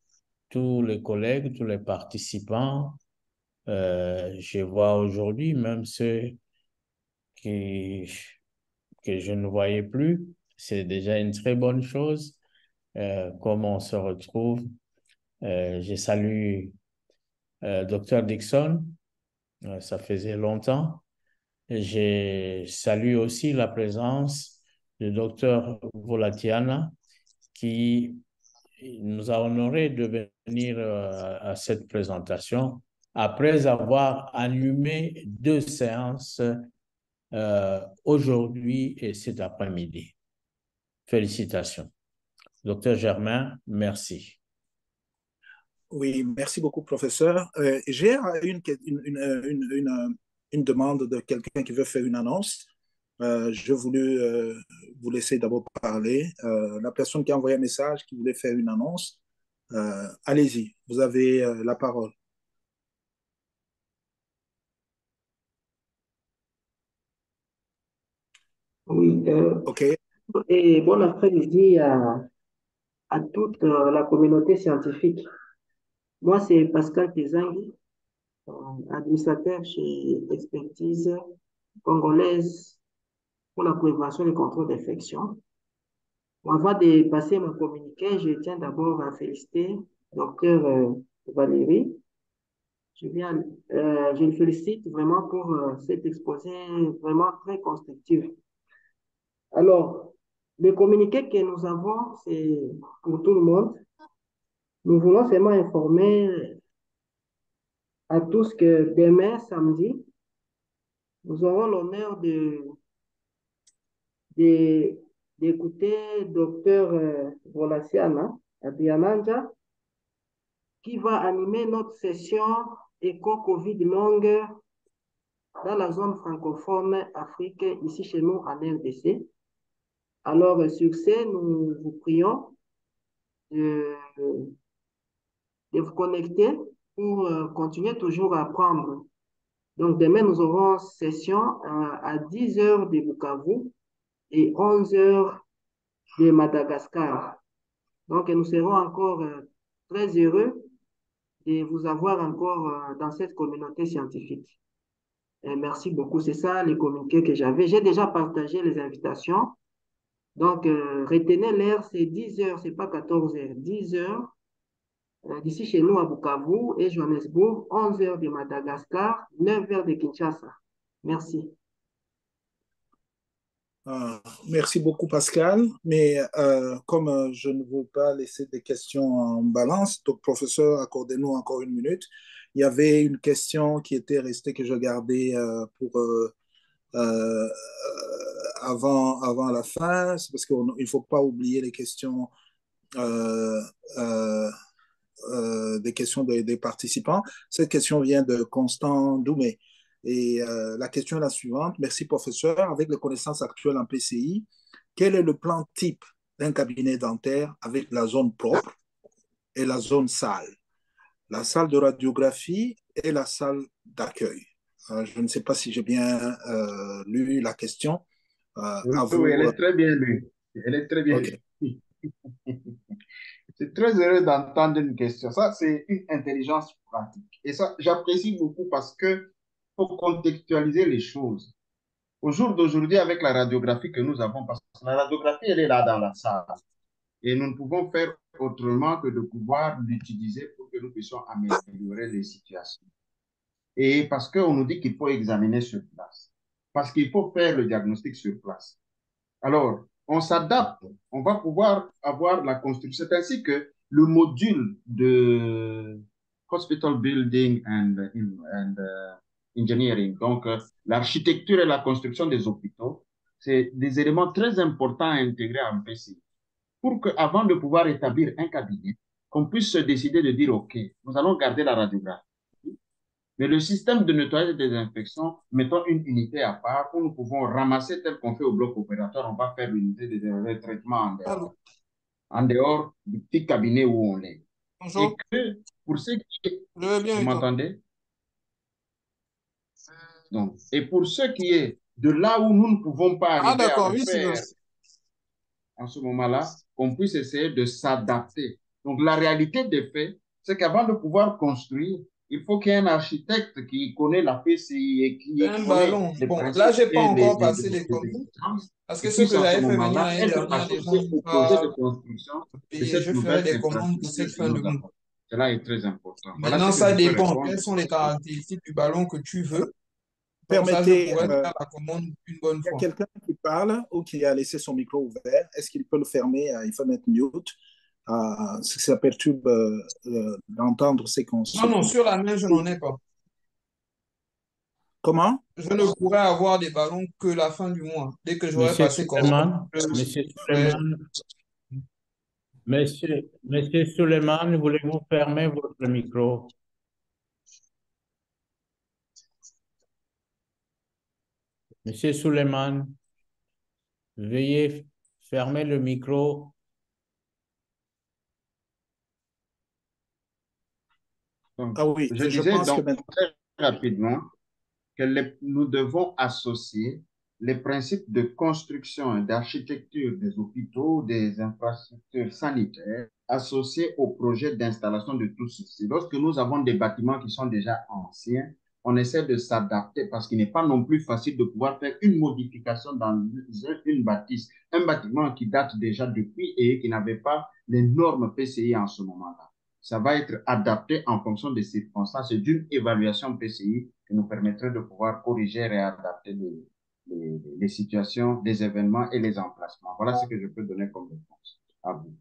tous les collègues, tous les participants. Je vois aujourd'hui même ceux qui, que je ne voyais plus. C'est déjà une très bonne chose. Comme on se retrouve, je salue Dr Dixon, ça faisait longtemps. Je salue aussi la présence du Dr Volatiana qui nous a honoré de venir à cette présentation après avoir animé 2 séances aujourd'hui et cet après-midi. Félicitations. Docteur Germain, merci. Oui, merci beaucoup, professeur. J'ai une demande de quelqu'un qui veut faire une annonce. Je voulais vous laisser d'abord parler. La personne qui a envoyé un message, qui voulait faire une annonce, allez-y, vous avez la parole. Oui, OK. et bon après-midi à toute la communauté scientifique. Moi, c'est Pascal Tezangi, administrateur chez Expertise congolaise pour la prévention et le contrôle d'infection. Avant de passer mon communiqué, je tiens d'abord à féliciter Dr Valérie. Je le félicite vraiment pour cet exposé vraiment très constructif. Alors, le communiqué que nous avons, c'est pour tout le monde. Nous voulons seulement informer à tous que demain, samedi, nous aurons l'honneur de, d'écouter Dr Volatiana Abiyananja qui va animer notre session éco-Covid longue dans la zone francophone Afrique, ici chez nous en RDC. Alors, sur ce, nous vous prions de, de vous connecter pour continuer toujours à apprendre. Donc, demain, nous aurons session à 10 heures de Bukavu et 11 heures de Madagascar. Donc, nous serons encore très heureux de vous avoir encore dans cette communauté scientifique. Et merci beaucoup. C'est ça les communiqués que j'avais. J'ai déjà partagé les invitations. Donc, retenez l'heure, c'est 10 heures, c'est pas 14 heures. 10 heures d'ici chez nous à Bukavu et Johannesburg, 11 heures de Madagascar, 9 heures de Kinshasa. Merci. Merci beaucoup, Pascal. Mais comme je ne veux pas laisser des questions en balance, donc, professeur, accordez-nous encore une minute. Il y avait une question qui était restée que je gardais pour avant la fin. C'est parce qu'il ne faut pas oublier les questions, des questions des participants. Cette question vient de Constant Doumé. Et la question est la suivante. Merci, professeur. Avec les connaissances actuelles en PCI, quel est le plan type d'un cabinet dentaire avec la zone propre et la zone sale, la salle de radiographie et la salle d'accueil? Je ne sais pas si j'ai bien lu la question. Oui, À vous. oui, elle est très bien lue. Elle est très bien Ok. lue. C'est très heureux d'entendre une question. Ça, c'est une intelligence pratique. Et ça, j'apprécie beaucoup parce que faut contextualiser les choses. Au jour d'aujourd'hui, avec la radiographie que nous avons, parce que la radiographie, elle est là dans la salle. Et nous ne pouvons faire autrement que de pouvoir l'utiliser pour que nous puissions améliorer les situations. Et parce qu'on nous dit qu'il faut examiner sur place. Parce qu'il faut faire le diagnostic sur place. Alors, on s'adapte. On va pouvoir avoir la construction. C'est ainsi que le module de Hospital Building and Engineering, donc l'architecture et la construction des hôpitaux, c'est des éléments très importants à intégrer en PCI. Pour qu'avant de pouvoir établir un cabinet, qu'on puisse se décider de dire, OK, nous allons garder la radiographie. Mais le système de nettoyage et de désinfection, mettons une unité à part où nous pouvons ramasser tel qu'on fait au bloc opératoire, on va faire l'unité de traitement en dehors du petit cabinet où on est. Bonjour. Et que pour ceux qui... Je vais bien. Vous m'entendez? Donc, et pour ce qui est de là où nous ne pouvons pas arriver à le faire en ce moment-là, qu'on puisse essayer de s'adapter. Donc, la réalité des faits, c'est qu'avant de pouvoir construire, il faut qu'il y ait un architecte qui connaît la PCI et qui Un connaît ballon. les Bon, principes là, j'ai pas et encore passé les communes. exigences. Parce que Et ce puis, que à ce j'avais fait venir moment-là, l'année être dernière, les gens associé n'ont au projet de pas construction de payé. cette Je ferai nouvelle des commandes pour cette infrastructure fin que de nous mois. avons. Cela est très important. Voilà Maintenant, ce que ça je peux dépend. répondre. Quelles sont les caractéristiques du ballon que tu veux? Comme ça, je Permettez, pourrais faire la commande une bonne il y a fois. quelqu'un qui parle ou qui a laissé son micro ouvert. Est-ce qu'il peut le fermer? Il faut mettre mute. Ça perturbe d'entendre ces Non, consignes. non, sur la main, je n'en ai pas. Comment? Je ne pourrais avoir des ballons que la fin du mois. Dès que j'aurai Monsieur passé commande, Monsieur Suleiman, voulez-vous fermer votre micro? Monsieur Suleiman, veuillez fermer le micro. Donc, Ah oui, je je disais pense que donc maintenant... très rapidement que nous devons associer les principes de construction et d'architecture des hôpitaux, des infrastructures sanitaires, associés au projet d'installation de tout ceci. Lorsque nous avons des bâtiments qui sont déjà anciens, on essaie de s'adapter parce qu'il n'est pas non plus facile de pouvoir faire une modification dans une bâtisse, un bâtiment qui date déjà depuis et qui n'avait pas les normes PCI en ce moment-là. Ça va être adapté en fonction des circonstances et d'une évaluation PCI qui nous permettrait de pouvoir corriger et adapter les situations, les événements et les emplacements. Voilà ce que je peux donner comme réponse à vous.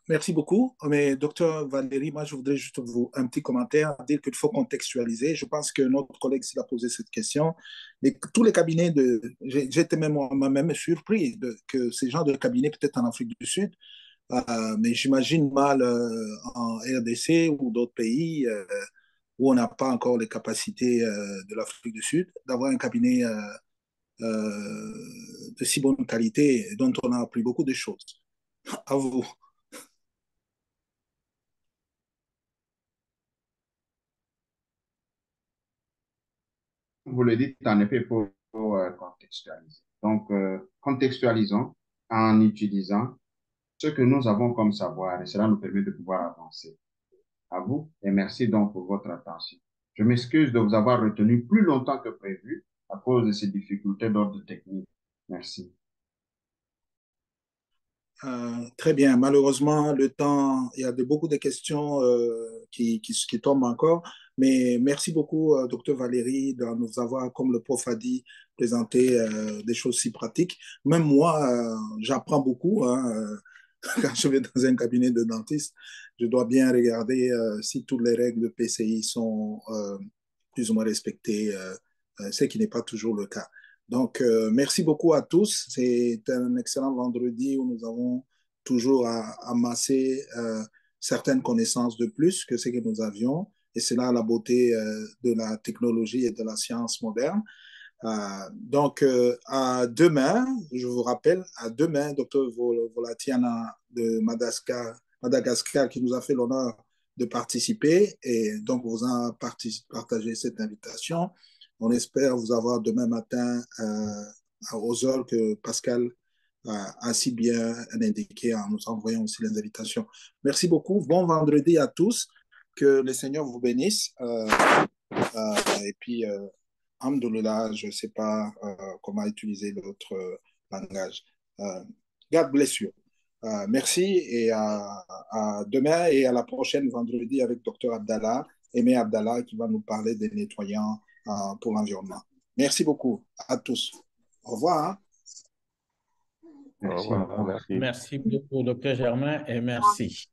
Merci beaucoup. Mais docteur Valérie, moi, je voudrais juste un petit commentaire, dire qu'il faut contextualiser. Je pense que notre collègue s'il a posé cette question. Tous les cabinets j'étais même moi-même surpris que ces gens de cabinets, peut-être en Afrique du Sud, Mais j'imagine mal en RDC ou d'autres pays où on n'a pas encore les capacités de l'Afrique du Sud d'avoir un cabinet de si bonne qualité dont on a appris beaucoup de choses. À vous. Vous le dites en effet pour contextualiser. Donc, contextualisons en utilisant ce que nous avons comme savoir et cela nous permet de pouvoir avancer. À vous et merci donc pour votre attention. Je m'excuse de vous avoir retenu plus longtemps que prévu à cause de ces difficultés d'ordre technique. Merci. Très bien. Malheureusement, le temps, il y a beaucoup de questions qui tombent encore. Mais merci beaucoup, Dr. Valérie, de nous avoir, comme le prof a dit, présenté des choses si pratiques. Même moi, j'apprends beaucoup. Hein, quand je vais dans un cabinet de dentiste, je dois bien regarder si toutes les règles de PCI sont plus ou moins respectées, ce qui n'est pas toujours le cas. Donc, merci beaucoup à tous. C'est un excellent vendredi où nous avons toujours amassé certaines connaissances de plus que ce que nous avions. Et c'est là la beauté de la technologie et de la science moderne. Donc, à demain, je vous rappelle, à demain, Dr. Volatiana de Madagascar, qui nous a fait l'honneur de participer et donc vous a partagé cette invitation. On espère vous avoir demain matin aux heures que Pascal a si bien indiqué en nous envoyant aussi les invitations. Merci beaucoup. Bon vendredi à tous. Que le Seigneur vous bénisse. Et puis, Alhamdoulilah, je ne sais pas comment utiliser l'autre langage. God bless you. Merci et à demain et à la prochaine vendredi avec Dr. Abdallah, Aimé Abdallah, qui va nous parler des nettoyants pour l'environnement. Merci beaucoup à tous. Au revoir. Hein. Merci. Au revoir. Merci. Merci beaucoup, Dr. Germain, et merci.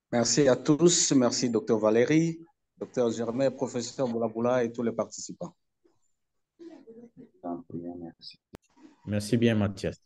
Merci à tous. Merci, Dr. Valérie, Dr. Germain, professeur Boulaboula et tous les participants. Merci. Merci bien, Mathias.